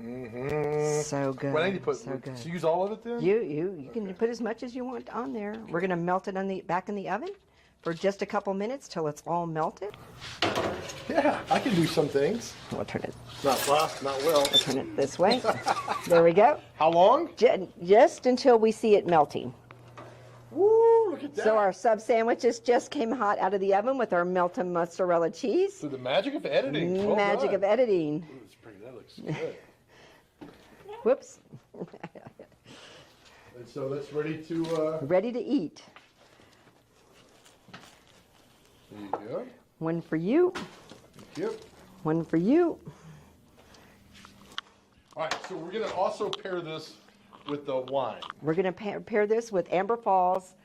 B: Mm-hmm.
G: So good.
B: Well, I need to put,
G: so good.
B: So use all of it then?
G: You can put as much as you want on there. We're going to melt it on back in the oven for just a couple minutes till it's all melted.
B: Yeah, I can do some things.
G: We'll turn it.
B: Not fast, not well.
G: We'll turn it this way. There we go.
B: How long?
G: Just until we see it melting.
B: Woo, look at that.
G: So our sub sandwiches just came hot out of the oven with our melted mozzarella cheese.
B: Through the magic of editing. Well
G: magic
B: done.
G: of editing.
B: Ooh, that's pretty. That looks good.
G: Whoops.
B: And so that's ready to...
G: Ready to eat.
B: There you go.
G: One for you.
B: Thank you.
G: One for you.
B: All right, so we're going to also pair this with the wine.
G: We're going to pair this with Amber Falls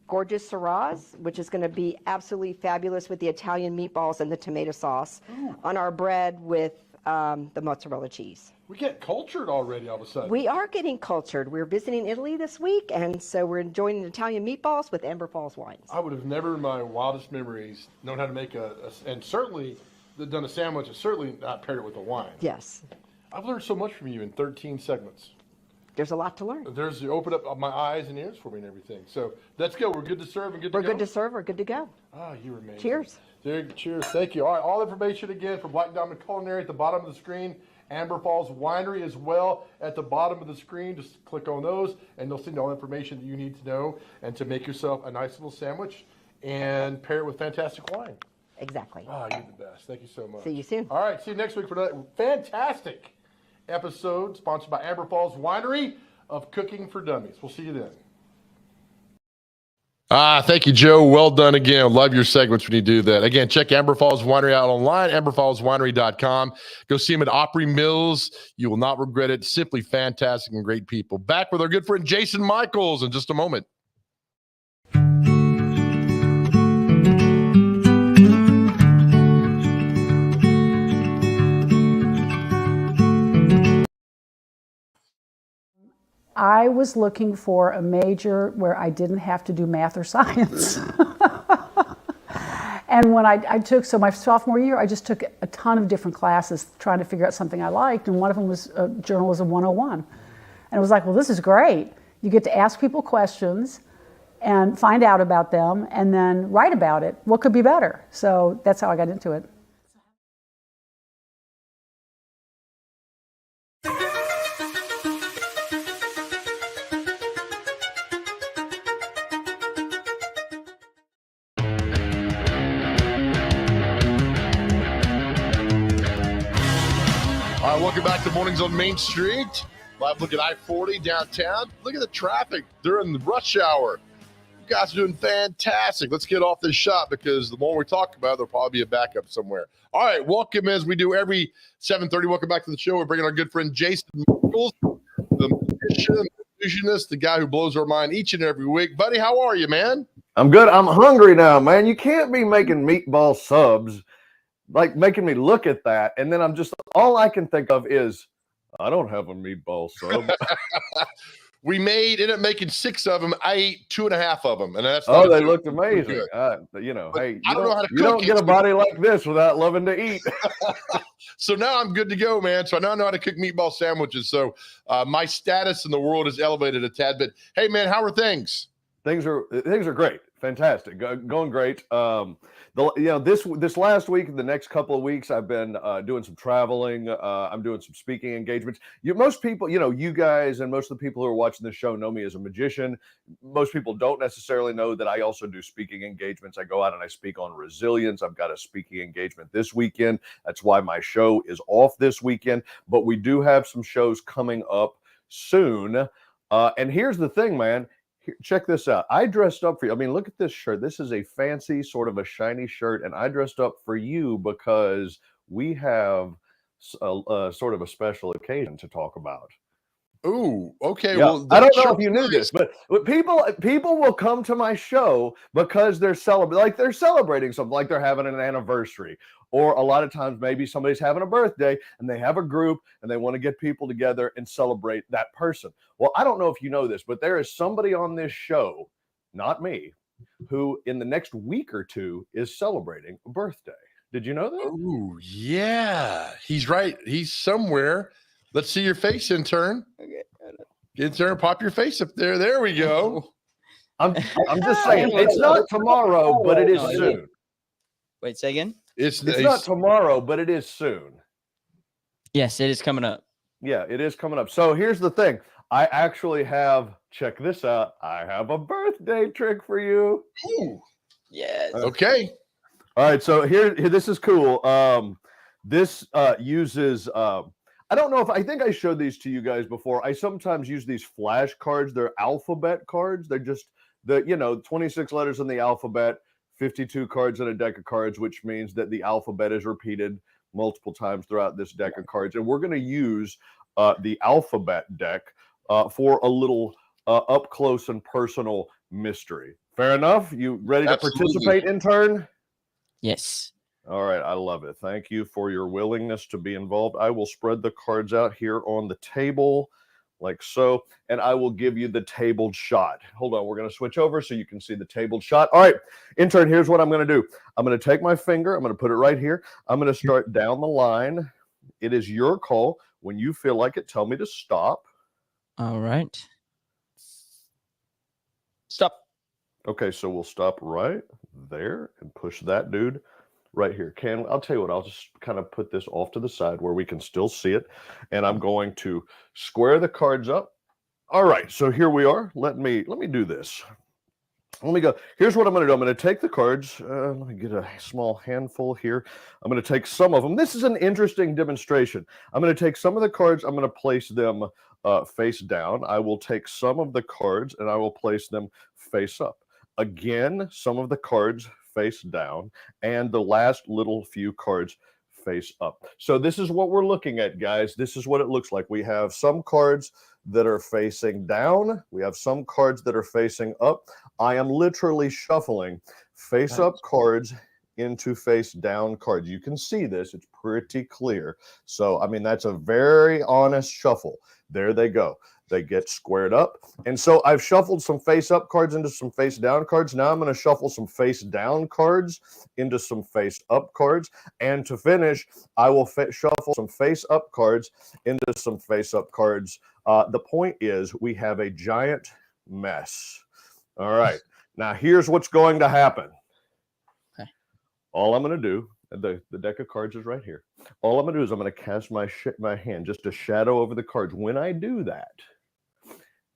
G: Gorgeous Syrahs, which is going to be absolutely fabulous with the Italian meatballs and the tomato sauce on our bread with the mozzarella cheese.
B: We get cultured already all of a sudden.
G: We are getting cultured. We're visiting Italy this week, and so we're enjoying Italian meatballs with Amber Falls wines.
B: I would have never in my wildest memories known how to make and certainly done a sandwich and certainly not paired it with a wine.
G: Yes.
B: I've learned so much from you in 13 segments.
G: There's a lot to learn.
B: You opened up my eyes and ears for me and everything. So let's go. We're good to serve and good to go.
G: We're good to serve. We're good to go.
B: Ah, you were amazing.
G: Cheers.
B: Cheers. Thank you. All right, all information again from Black Diamond Culinary at the bottom of the screen. Amber Falls Winery as well at the bottom of the screen. Just click on those and they'll send you all the information that you need to know and to make yourself a nice little sandwich and pair it with fantastic wine.
G: Exactly.
B: Ah, you're the best. Thank you so much.
G: See you soon.
B: All right, see you next week for another fantastic episode sponsored by Amber Falls Winery of Cooking for Dummies. We'll see you then. Thank you, Joe. Well done again. Love your segments when you do that. Again, check Amber Falls Winery out online, amberfallswinery.com. Go see them at Opry Mills. You will not regret it. Simply fantastic and great people. Back with our good friend Jason Michaels in just a moment.
H: I was looking for a major where I didn't have to do math or science. And when I took, so my sophomore year, I just took a ton of different classes trying to figure out something I liked, and one of them was Journalism 101. And it was like, well, this is great. You get to ask people questions and find out about them and then write about it. What could be better? So that's how I got into it.
B: All All right, welcome back to Mornings on Main Street. Live look at I-40 downtown. Look at the traffic during the rush hour. You guys are doing fantastic. Let's get off this shot because the more we talk about it, there'll probably be a backup somewhere. All right, welcome as we do every 7:30. Welcome back to the show. We're bringing our good friend Jason Michaels, the magician, the illusionist, the guy who blows our mind each and every week. Buddy, how are you, man?
I: I'm good. I'm hungry now, man. You can't be making meatball subs, like making me look at that. And then all I can think of is, I don't have a meatball sub.
B: We ended up making 6 of them. I ate 2.5 of them. And that's
I: they looked amazing. Hey,
B: I
I: you
B: don't know how to cook.
I: You don't get a body like this without loving to eat.
B: So now I'm good to go, man. So now I know how to cook meatball sandwiches. So my status in the world is elevated a tad bit. Hey, man, how are things?
I: Things are great. Fantastic. Going great. This last week, the next couple of weeks, I've been doing some traveling. I'm doing some speaking engagements. Most people, you guys and most of the people who are watching this show know me as a magician. Most people don't necessarily know that I also do speaking engagements. I go out and I speak on resilience. I've got a speaking engagement this weekend. That's why my show is off this weekend. But we do have some shows coming up soon. And here's the thing, man. Check this out. I dressed up for you. I mean, look at this shirt. This is a fancy, sort of a shiny shirt, and I dressed up for you because we have a sort of a special occasion to talk about.
B: Ooh, okay.
I: Yeah.
B: Well,
I: I don't know if you knew this, but people will come to my show because they're celebrating something, like they're having an anniversary, or a lot of times maybe somebody's having a birthday and they have a group and they want to get people together and celebrate that person. Well, I don't know if you know this, but there is somebody on this show, not me, who in the next week or two is celebrating a birthday. Did you know that?
B: Oh, yeah. He's right. He's somewhere. Let's see your face, intern.
C: Okay.
B: Intern, pop your face up there. There we go.
I: I'm just saying, it's not tomorrow, but it is soon.
C: Wait, say again?
B: It's
I: not tomorrow, but it is soon.
C: Yes, it is coming up.
I: Yeah, it is coming up. So here's the thing. I actually have, check this out. I have a birthday trick for you.
B: Ooh.
C: Yes.
B: Okay.
I: All right. So here this is cool. This uses, I don't know I think I showed these to you guys before. I sometimes use these flash cards. They're alphabet cards. They're just 26 letters in the alphabet, 52 cards in a deck of cards, which means that the alphabet is repeated multiple times throughout this deck of cards. And we're going to use the alphabet deck for a little up close and personal mystery. Fair enough? You ready to participate, intern?
C: Yes.
I: All right. I love it. Thank you for your willingness to be involved. I will spread the cards out here on the table like so, and I will give you the tabled shot. Hold on. We're going to switch over so you can see the tabled shot. All right, intern, here's what I'm going to do. I'm going to take my finger. I'm going to put it right here. I'm going to start down the line. It is your call. When you feel like it, tell me to stop.
C: All right. Stop.
I: Okay, so we'll stop right there and push that dude right here. I'll tell you what, I'll just kind of put this off to the side where we can still see it. And I'm going to square the cards up. All right, so here we are. Let me do this. Let me go. Here's what I'm going to do. I'm going to take the cards. Let me get a small handful here. I'm going to take some of them. This is an interesting demonstration. I'm going to take some of the cards. I'm going to place them face down. I will take some of the cards and I will place them face up. Again, some of the cards face down, and the last little few cards face up. So this is what we're looking at, guys. This is what it looks like. We have some cards that are facing down. We have some cards that are facing up. I am literally shuffling face up cards into face down cards. You can see this. It's pretty clear. So, I mean, that's a very honest shuffle. There they go. They get squared up. And so I've shuffled some face up cards into some face down cards. Now I'm going to shuffle some face down cards into some face up cards. And to finish, I will shuffle some face up cards into some face up cards. The point is we have a giant mess. All right. Now here's what's going to happen.
C: Okay.
I: All I'm going to do, the deck of cards is right here. All I'm going to do is I'm going to cast my hand, just a shadow over the cards. When I do that,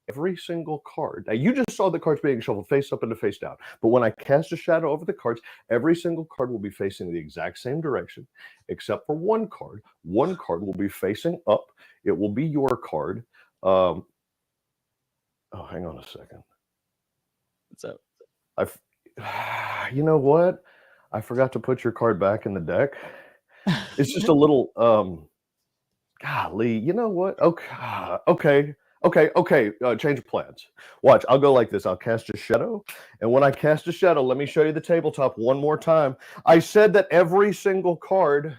I: every single card. Now, you just saw the cards being shuffled face up and face down. But when I cast a shadow over the cards, every single card will be facing the exact same direction, except for one card. One card will be facing up. It will be your card. Oh, hang on a second.
C: What's up?
I: You know what? I forgot to put your card back in the deck. It's just a little, golly, you know what? Okay. Change of plans. Watch, I'll go like this. I'll cast a shadow. And when I cast a shadow, let me show you the tabletop one more time. I said that every single card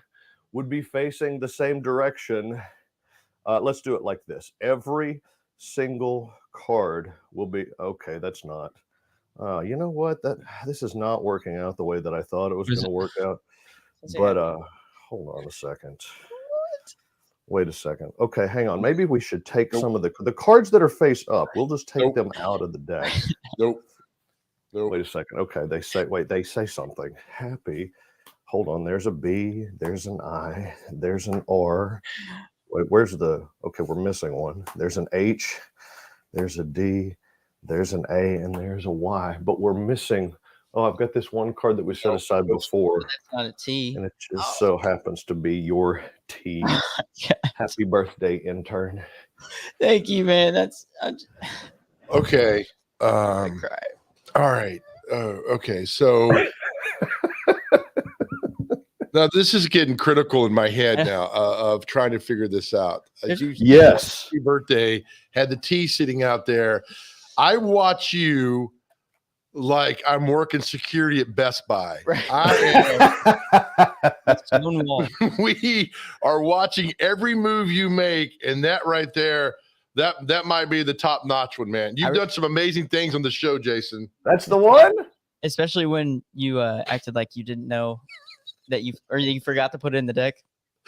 I: would be facing the same direction. Let's do it like this. Every single card will be, okay, that's not. You know what? This is not working out the way that I thought it was going to work out. But hold on a second. Wait a second. Okay, hang on. Maybe we should take some of the cards that are face up. We'll just take them out of the deck.
B: Nope.
I: Wait a second. Okay, they say something. Happy. Hold on. There's a B. There's an I. There's an R. Wait, where's the? Okay, we're missing one. There's an H. There's a D. There's an A, and there's a Y. But we're missing. Oh, I've got this one card that we set aside before.
C: That's not a T.
I: And it just so happens to be your T. Happy birthday, intern.
C: Thank you, man.
B: Okay.
C: I cried.
B: All right. Okay. So now this is getting critical in my head now of trying to figure this out.
I: Yes.
B: Happy birthday. Had the T sitting out there. I watch you like I'm working security at Best Buy.
C: Right.
B: We are watching every move you make, and that right there, that might be the top-notch one, man. You've done some amazing things on the show, Jason.
I: That's the one?
C: Especially when you acted like you didn't know that you forgot to put it in the deck.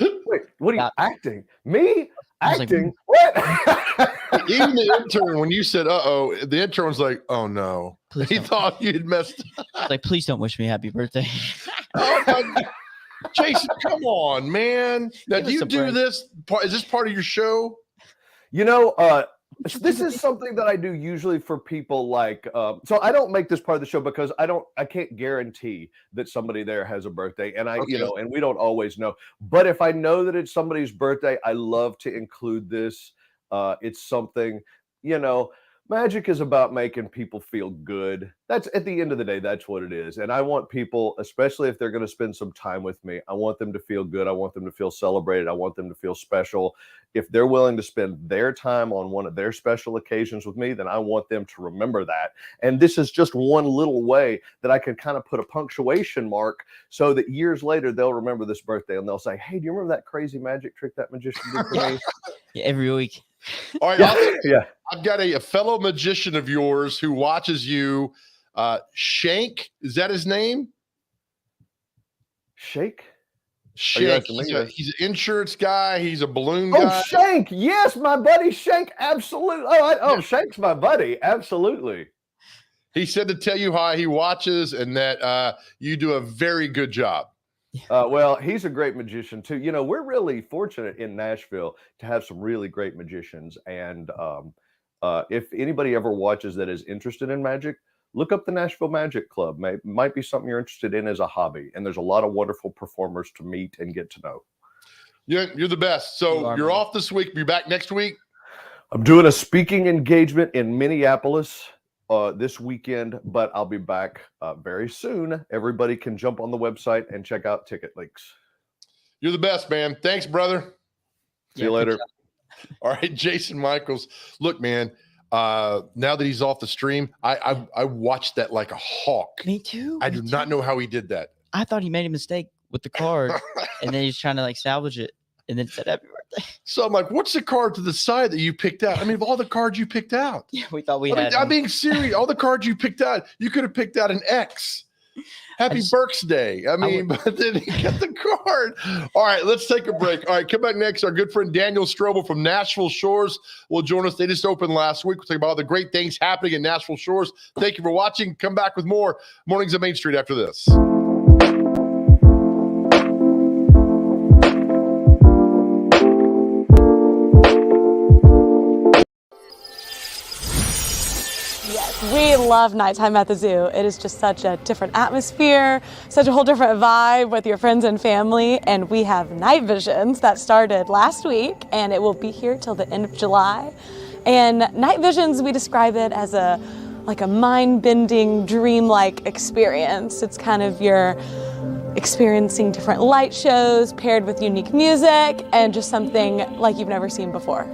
I: Wait, what are you acting? Me? Acting?
C: Like,
I: what?
B: Even the intern, when you said "uh-oh," the intern was like, "Oh no."
C: Please
B: He
C: don't.
B: thought you'd messed up.
C: Like, please don't wish me happy birthday.
B: Oh my God. Jason, come on, man. Now,
C: Give
B: do
C: us
B: you
C: a
B: do
C: break.
B: this? Is this part of your show?
I: You know, this is something that I do usually for people like, so I don't make this part of the show because I can't guarantee that somebody there has a birthday, and and we don't always know. But if I know that it's somebody's birthday, I love to include this. It's something, magic is about making people feel good. That's at the end of the day, that's what it is. And I want people, especially if they're going to spend some time with me, I want them to feel good. I want them to feel celebrated. I want them to feel special. If they're willing to spend their time on one of their special occasions with me, then I want them to remember that. And this is just one little way that I can kind of put a punctuation mark so that years later they'll remember this birthday and they'll say, "Hey, do you remember that crazy magic trick that magician did for me?"
C: Yeah, every week.
B: All right, I've got a fellow magician of yours who watches you. Shank, is that his name?
I: Shank?
B: Shank. He's an insurance guy. He's a balloon guy.
I: Oh, Shank. Yes, my buddy Shank. Absolutely. Shank's my buddy. Absolutely.
B: He said to tell you how he watches and that you do a very good job.
I: Well, he's a great magician too. We're really fortunate in Nashville to have some really great magicians. And if anybody ever watches that is interested in magic, look up the Nashville Magic Club. Might be something you're interested in as a hobby. And there's a lot of wonderful performers to meet and get to know.
B: You're the best. So you're off this week. Be back next week.
I: I'm doing a speaking engagement in Minneapolis this weekend, but I'll be back very soon. Everybody can jump on the website and check out ticket links.
B: You're the best, man. Thanks, brother.
I: See you later.
B: All right, Jason Michaels. Look, man, now that he's off the stream, I watched that like a hawk.
C: Me too.
B: I do not know how he did that.
C: I thought he made a mistake with the card, and then he's trying to salvage it, and then said happy birthday.
B: So I'm like, what's the card to the side that you picked out? I mean, of all the cards you picked out.
C: Yeah, we thought we had.
B: I'm being serious. All the cards you picked out, you could have picked out an X. Happy birthday. I mean, but then he got the card. All right, let's take a break. All right, come back next. Our good friend Daniel Strobel from Nashville Shores will join us. They just opened last week. We'll talk about all the great things happening in Nashville Shores. Thank you for watching. Come back with more Mornings on Main Street after this.
J: love nighttime at the zoo. It is just such a different atmosphere, such a whole different vibe with your friends and family. And we have night visions that started last week, and it will be here till the end of July. And night visions, we describe it as a mind-bending, dream-like experience. It's kind of your experiencing different light shows paired with unique music and just something like you've never seen before.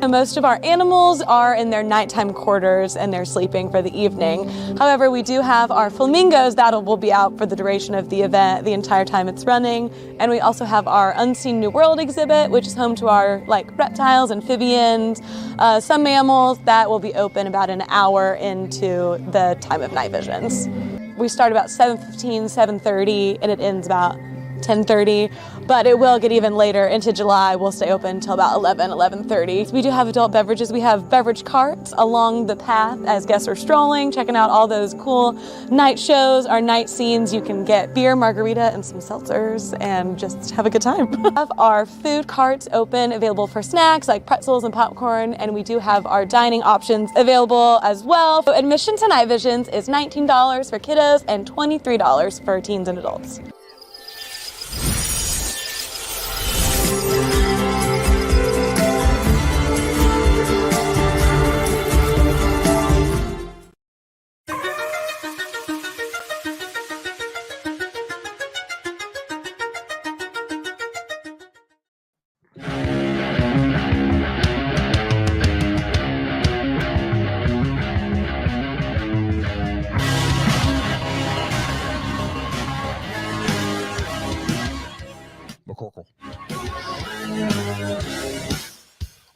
J: Most of our animals are in their nighttime quarters and they're sleeping for the evening. However, we do have our flamingos that will be out for the duration of the event, the entire time it's running. And we also have our Unseen New World exhibit, which is home to our reptiles, amphibians, some mammals that will be open about an hour into the time of night visions. We start about 7:15, 7:30, and it ends about 10:30, but it will get even later into July. We'll stay open until about 11:30. We do have adult beverages. We have beverage carts along the path as guests are strolling, checking out all those cool night shows, our night scenes. You can get beer, margarita, and some seltzers and just have a good time. We have our food carts open, available for snacks like pretzels and popcorn, and we do have our dining options available as well. So admission to Night Visions is $19 for kiddos and $23 for teens and adults.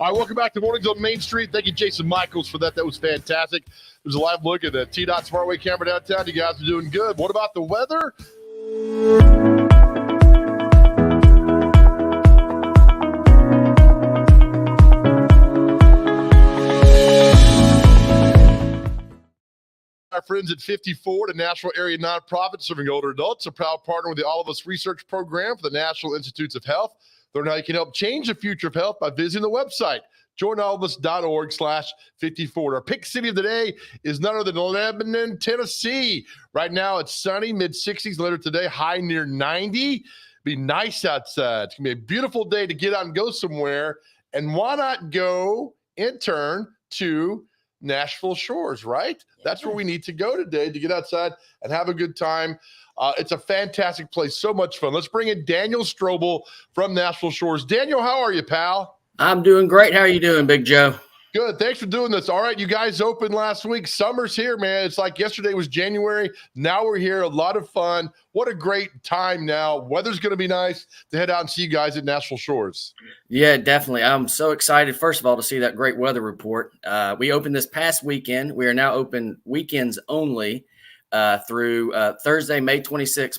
B: All right, welcome back to Mornings on Main Street. Thank you, Jason Michaels, for that. That was fantastic. There's a live look at the T-Dot Smartway camera downtown. You guys are doing good. What about the weather? Our friends at 54, the national area nonprofit serving older adults, a proud partner with the All of Us Research Program for the National Institutes of Health. Learn how you can help change the future of health by visiting the website, joinallofus.org/54. Our pick city of the day is none other than Lebanon, Tennessee. Right now it's sunny, mid-60s. Later today, high near 90. Be nice outside. It's going to be a beautiful day to get out and go somewhere. And why not go intern to Nashville Shores, right? That's where we need to go today to get outside and have a good time. It's a fantastic place. So much fun. Let's bring in Daniel Strobel from Nashville Shores. Daniel, how are you, pal?
K: I'm doing great. How are you doing, Big Joe?
B: Good. Thanks for doing this. All right, you guys opened last week. Summer's here, man. It's like yesterday was January. Now we're here. A lot of fun. What a great time now. Weather's going to be nice to head out and see you guys at Nashville Shores.
K: Yeah, definitely. I'm so excited, first of all, to see that great weather report. We opened this past weekend. We are now open weekends only through Thursday, May 26th.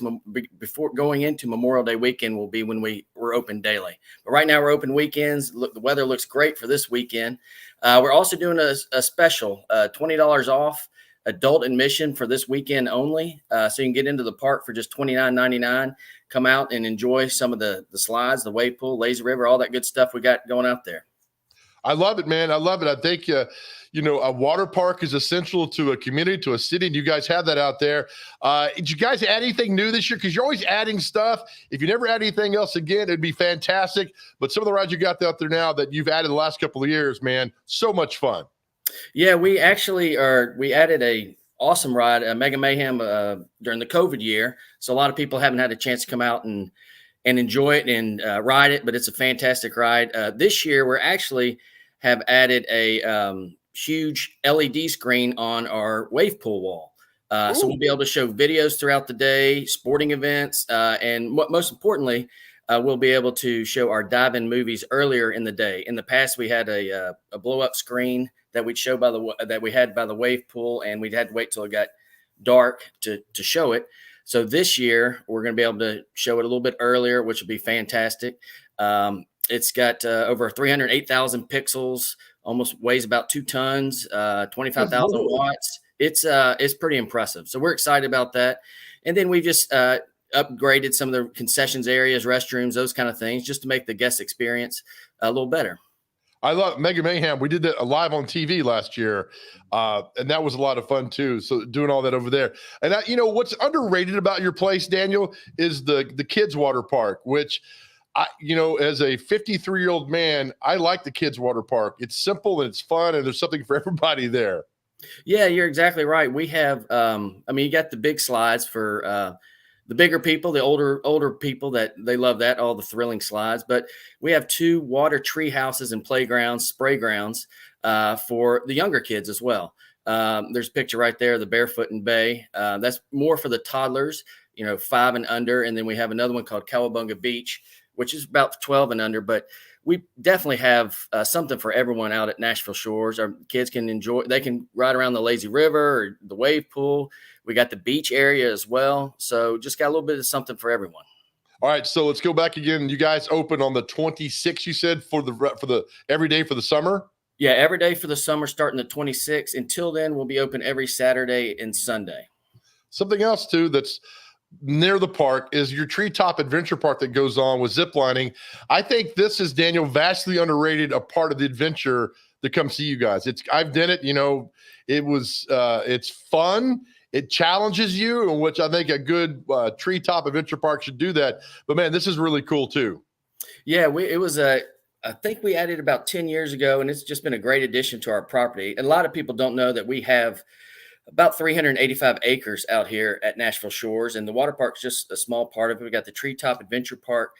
K: Before going into Memorial Day weekend will be when we're open daily. But right now we're open weekends. Look, the weather looks great for this weekend. We're also doing a special, $20 off adult admission for this weekend only. So you can get into the park for just $29.99. Come out and enjoy some of the slides, the wave pool, lazy river, all that good stuff we got going out there.
B: I love it, man. I love it. I think, a water park is essential to a community, to a city, and you guys have that out there. Did you guys add anything new this year? Because you're always adding stuff. If you never add anything else again, it'd be fantastic. But some of the rides you got out there now that you've added the last couple of years, man, so much fun.
K: Yeah, we added a awesome ride, Mega Mayhem, during the COVID year. So a lot of people haven't had a chance to come out and enjoy it and ride it, but it's a fantastic ride. This year, we're actually have added a huge LED screen on our wave pool wall. So we'll be able to show videos throughout the day, sporting events, and most importantly, we'll be able to show our dive-in movies earlier in the day. In the past, we had a blow-up screen that we'd show that we had by the wave pool, and we'd had to wait till it got dark to show it. So this year, we're going to be able to show it a little bit earlier, which will be fantastic. It's got over 308,000 pixels, almost weighs about 2 tons, 25,000 watts. It's pretty impressive. So we're excited about that. And then we just upgraded some of the concessions areas, restrooms, those kind of things, just to make the guest experience a little better.
B: I love Mega Mayhem. We did that live on TV last year, and that was a lot of fun too. So doing all that over there, and what's underrated about your place, Daniel, is the kids water park. Which, as a 53-year-old man, I like the kids water park. It's simple and it's fun, and there's something for everybody there.
K: Yeah, you're exactly right. We have, you got the big slides for the bigger people, the older people that they love that, all the thrilling slides. But we have 2 water tree houses and playgrounds, spray grounds for the younger kids as well. There's a picture right there, the Barefoot and Bay. That's more for the toddlers, 5 and under. And then we have another one called Cowabunga Beach, which is about 12 and under. But we definitely have something for everyone out at Nashville Shores. Our kids can enjoy, they can ride around the lazy river or the wave pool. We got the beach area as well. So just got a little bit of something for everyone.
B: All right, so let's go back again. You guys open on the 26th, you said, for the every day for the summer?
K: Yeah, every day for the summer, starting the 26th. Until then, we'll be open every Saturday and Sunday.
B: Something else, too, that's near the park is your treetop adventure park that goes on with zip lining. I think this is, Daniel, vastly underrated, a part of the adventure to come see you guys. I've done it, it's fun. It challenges you, which I think a good treetop adventure park should do that. But man, this is really cool too.
K: Yeah, I think we added about 10 years ago, and it's just been a great addition to our property. And a lot of people don't know that we have about 385 acres out here at Nashville Shores, and the water park's just a small part of it. We got the Treetop Adventure Park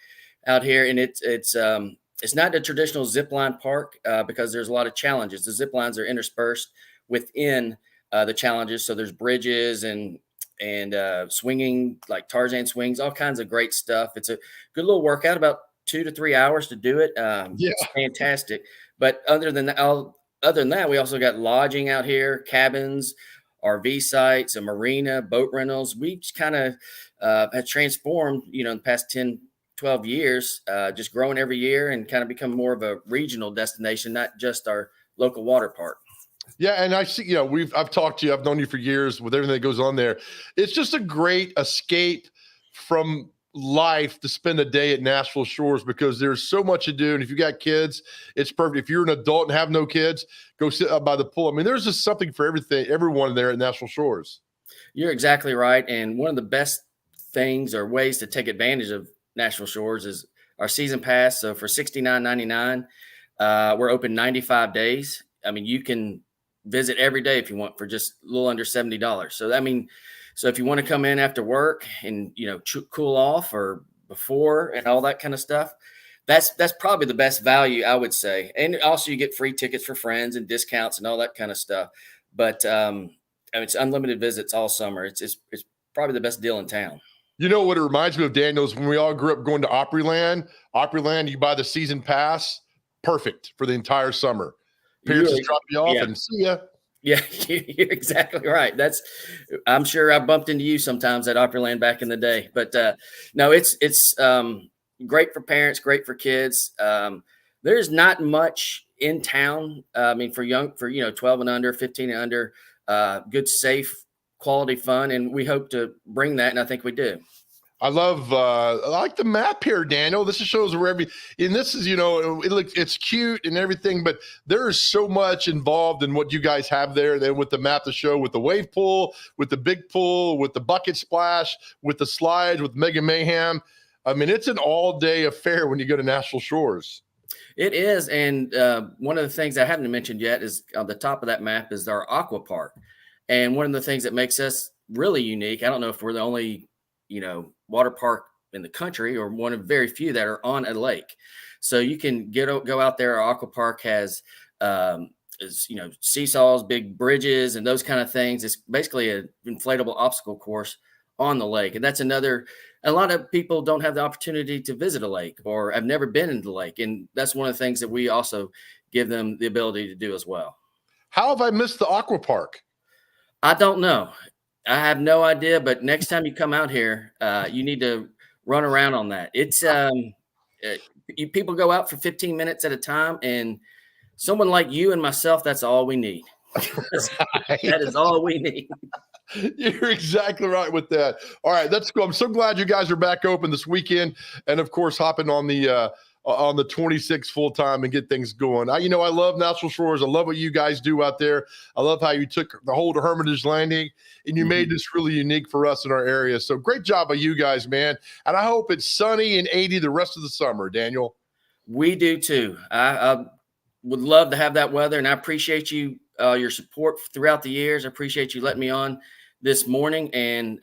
K: out here, and it's not a traditional zip line park because there's a lot of challenges. The zip lines are interspersed within the challenges, so there's bridges and swinging, like Tarzan swings, all kinds of great stuff. It's a good little workout, about 2 to 3 hours to do it. It's fantastic. But other than that, we also got lodging out here, cabins, RV sites, a marina, boat rentals. We just kind of have transformed, in the past 10, 12 years, just growing every year and kind of become more of a regional destination, not just our local water park.
B: Yeah, and I see, I've talked to you, I've known you for years with everything that goes on there. It's just a great escape from life to spend a day at Nashville Shores because there's so much to do. And if you got kids, it's perfect. If you're an adult and have no kids, go sit up by the pool. I mean, there's just something for everyone there at Nashville Shores.
K: You're exactly right. And one of the best things or ways to take advantage of Nashville Shores is our season pass. So for $69.99, we're open 95 days. I mean, you can visit every day if you want for just a little under $70. So if you want to come in after work and, cool off or before and all that kind of stuff, that's probably the best value, I would say. And also you get free tickets for friends and discounts and all that kind of stuff. But it's unlimited visits all summer. It's probably the best deal in town.
B: You know what it reminds me of, Daniel, is when we all grew up going to Opryland. Opryland, you buy the season pass, perfect for the entire summer. Parents just drop you off and see ya.
K: Yeah, you're exactly right. I'm sure I bumped into you sometimes at Opryland back in the day, but no, it's great for parents, great for kids. There's not much in town. For 12 and under, 15 and under, good, safe, quality fun. And we hope to bring that. And I think we do.
B: I like the map here, Daniel. This shows wherever, and this is, it's cute and everything, but there is so much involved in what you guys have there. Then with the map to show, with the wave pool, with the big pool, with the bucket splash, with the slides, with Mega Mayhem. I mean, it's an all-day affair when you go to Nashville Shores.
K: It is, and one of the things I haven't mentioned yet is on the top of that map is our aqua park, and one of the things that makes us really unique. I don't know if we're the only water park in the country or one of very few that are on a lake. So you can go out there. Our aqua park has, seesaws, big bridges and those kind of things. It's basically an inflatable obstacle course on the lake. And that's a lot of people don't have the opportunity to visit a lake or have never been into the lake. And that's one of the things that we also give them the ability to do as well.
B: How have I missed the aqua park?
K: I don't know. I have no idea, but next time you come out here, you need to run around on that. It's people go out for 15 minutes at a time, and someone like you and myself, that's all we need. That is all we need.
B: You're exactly right with that. All right, that's cool. I'm so glad you guys are back open this weekend, and of course, hopping on the on the 26th full time and get things going. I love National Shores. I love what you guys do out there. I love how you took the whole to Hermitage Landing and you made this really unique for us in our area. So great job by you guys, man. And I hope it's sunny and 80 the rest of the summer, Daniel.
K: We do too. I would love to have that weather, and I appreciate you, your support throughout the years. I appreciate you letting me on this morning, and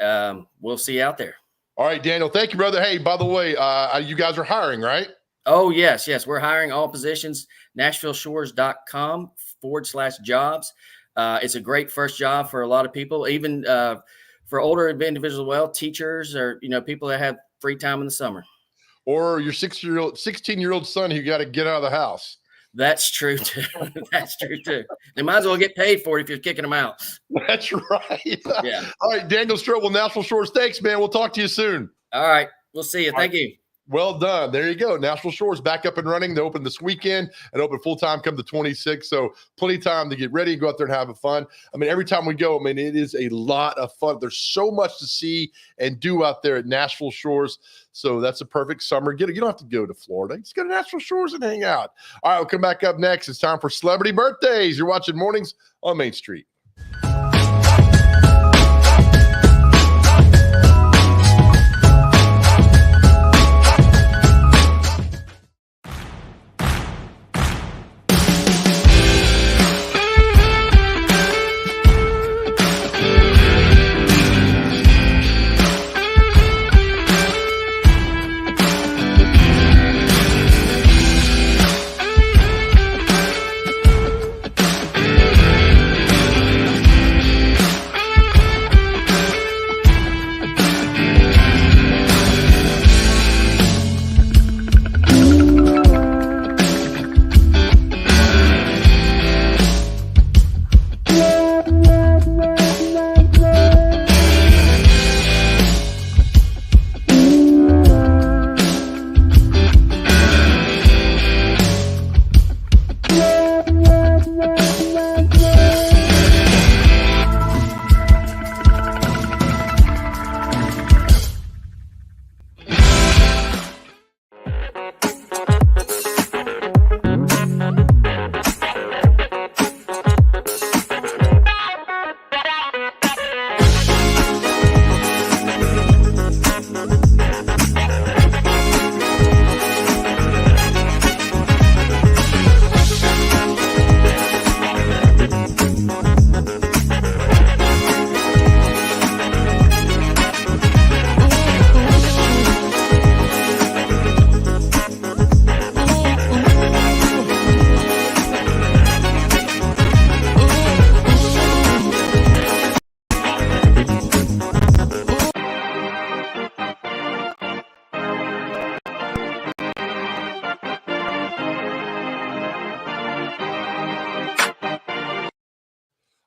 K: we'll see you out there.
B: All right, Daniel. Thank you, brother. Hey, by the way, you guys are hiring, right?
K: Oh, yes. We're hiring all positions, NashvilleShores.com/jobs. It's a great first job for a lot of people, even for older individuals as well, teachers or, people that have free time in the summer.
B: Or your 16-year-old son who got to get out of the house.
K: That's true, too. That's true, too. They might as well get paid for it if you're kicking them out.
B: That's right.
K: Yeah.
B: All right, Daniel Strobel, National Shores. Thanks, man. We'll talk to you soon.
K: All right. We'll see you. Thank you.
B: Well done. There you go. National Shores back up and running. They open this weekend and open full-time come the 26th. So plenty of time to get ready, go out there and have fun. I mean, every time we go, it is a lot of fun. There's so much to see and do out there at Nashville Shores. So that's a perfect summer. You don't have to go to Florida. Just go to Nashville Shores and hang out. All right, we'll come back up next. It's time for Celebrity Birthdays. You're watching Mornings on Main Street.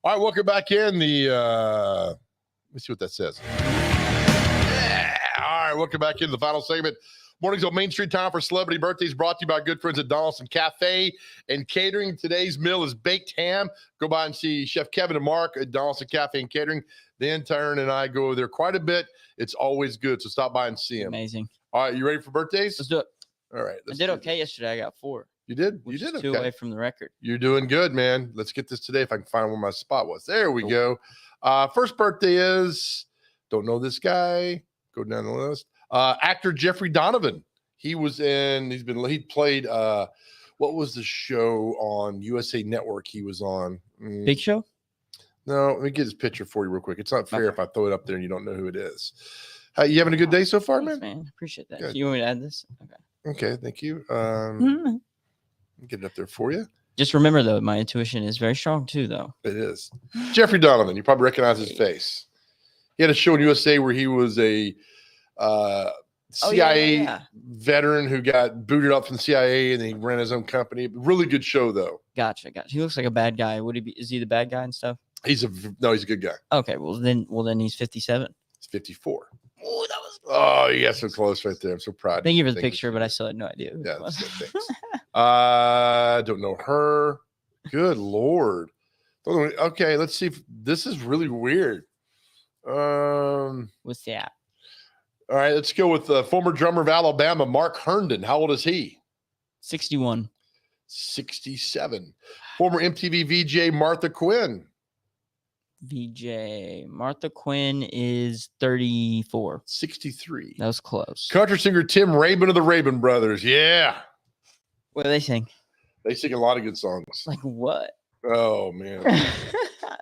B: All right, welcome back in. Let me see what that says. Yeah. All right, welcome back in the final segment. Mornings on Main Street, time for Celebrity Birthdays, brought to you by good friends at Donaldson Cafe and Catering. Today's meal is baked ham. Go by and see Chef Kevin and Mark at Donaldson Cafe and Catering. The intern and I go over there quite a bit. It's always good, so stop by and see him.
C: Amazing.
B: All right, you ready for birthdays?
C: Let's do it.
B: All right.
C: I did okay yesterday. I got 4.
B: You did?
C: Which
B: You did
C: is 2
B: okay.
C: away from the record.
B: You're doing good, man. Let's get this today if I can find where my spot was. There we go. First birthday is, don't know this guy. Go down the list. Actor Jeffrey Donovan. He played, what was the show on USA Network he was on?
C: Big Show?
B: No, let me get his picture for you real quick. It's not fair if I throw it up there and you don't know who it is. You having a good day so far,
C: Thanks,
B: man?
C: Appreciate that.
B: Good.
C: You want me to add this? Okay.
B: Okay, thank you. Get it up there for you.
C: Just remember, though, my intuition is very strong, too, though.
B: It is. Jeffrey Donovan. You probably recognize his face. He had a show in USA where he was a CIA veteran who got booted up from the CIA and then he ran his own company. Really good show, though.
C: Gotcha. He looks like a bad guy. Is he the bad guy and stuff?
B: He's a good guy.
C: Okay, well then he's 57.
B: He's 54.
C: Oh, that was close.
B: Oh, you got so close right there. I'm so proud.
C: Thank you for the picture, but I still had no idea.
B: Yeah, thanks. Don't know her. Good Lord. Okay, let's see if this is really weird.
C: What's that?
B: All right, let's go with the former drummer of Alabama, Mark Herndon. How old is he?
C: 61.
B: 67. Former MTV VJ Martha Quinn.
C: VJ Martha Quinn is 34.
B: 63.
C: That was close.
B: Country singer Tim Rabin of the Rabin Brothers. Yeah.
C: What do they sing?
B: They sing a lot of good songs.
C: Like what?
B: Oh, man.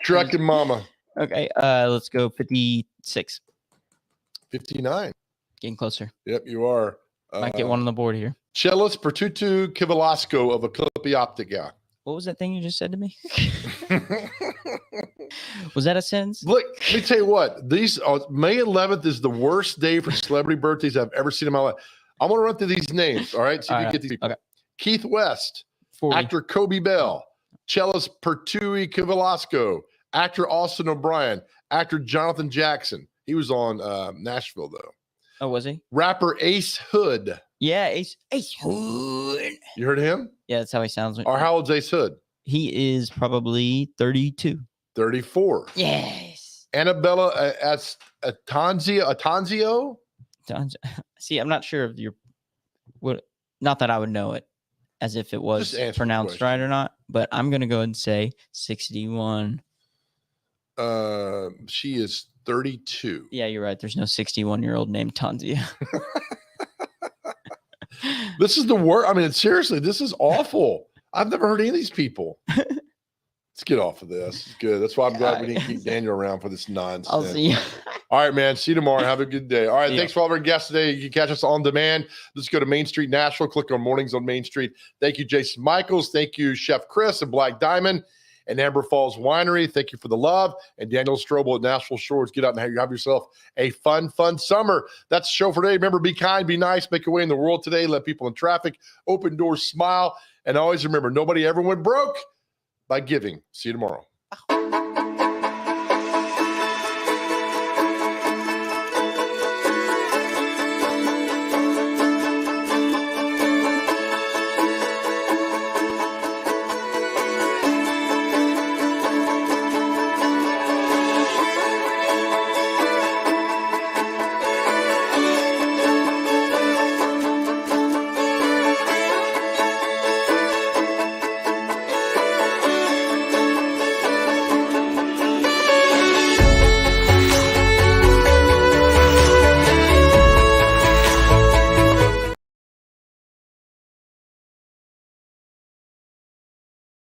B: Truckin' Mama.
C: Okay, let's go 56.
B: 59.
C: Getting closer.
B: Yep, you are.
C: Might get one on the board here.
B: Cellist Pertutu Kivelasco of Eclipseoptica.
C: What was that thing you just said to me? Was that a sentence?
B: Look, let me tell you what. These May 11th is the worst day for celebrity birthdays I've ever seen in my life. I'm going to run through these names, all right? See if you get these people.
C: Okay.
B: Keith West,
C: 40.
B: actor Kobe Bell, cellist Pertui Kivelasco, actor Austin O'Brien, actor Jonathan Jackson. He was on Nashville, though.
C: Oh, was he?
B: Rapper Ace Hood.
C: Yeah, Ace Hood.
B: You heard of him?
C: Yeah, that's how he sounds.
B: Or how old's Ace Hood?
C: He is probably 32.
B: 34.
C: Yes.
B: Annabella Atanzio?
C: See, I'm not sure if you're what. Not that I would know it as if it was pronounced right or not, but I'm gonna go and say 61.
B: She is 32.
C: Yeah, you're right. There's no 61-year-old named Tanzia.
B: This is the worst. I mean, seriously, this is awful. I've never heard any of these people. Let's get off of this. It's good. That's why I'm glad we didn't keep Daniel around for this nonsense.
C: I'll see you.
B: All right, man. See you tomorrow. Have a good day. All right.
C: See
B: Thanks for all of our guests today. You can catch us on demand. Let's go to Main Street Nashville. Click on Mornings on Main Street. Thank you, Jason Michaels. Thank you, Chef Chris and Black Diamond and Amber Falls Winery. Thank you for the love. And Daniel Strobel at Nashville Shores. Get out and have yourself a fun summer. That's the show for today. Remember, be kind, be nice, make your way in the world today. Let people in traffic, open doors, smile. And always remember, nobody ever went broke by giving. See you tomorrow.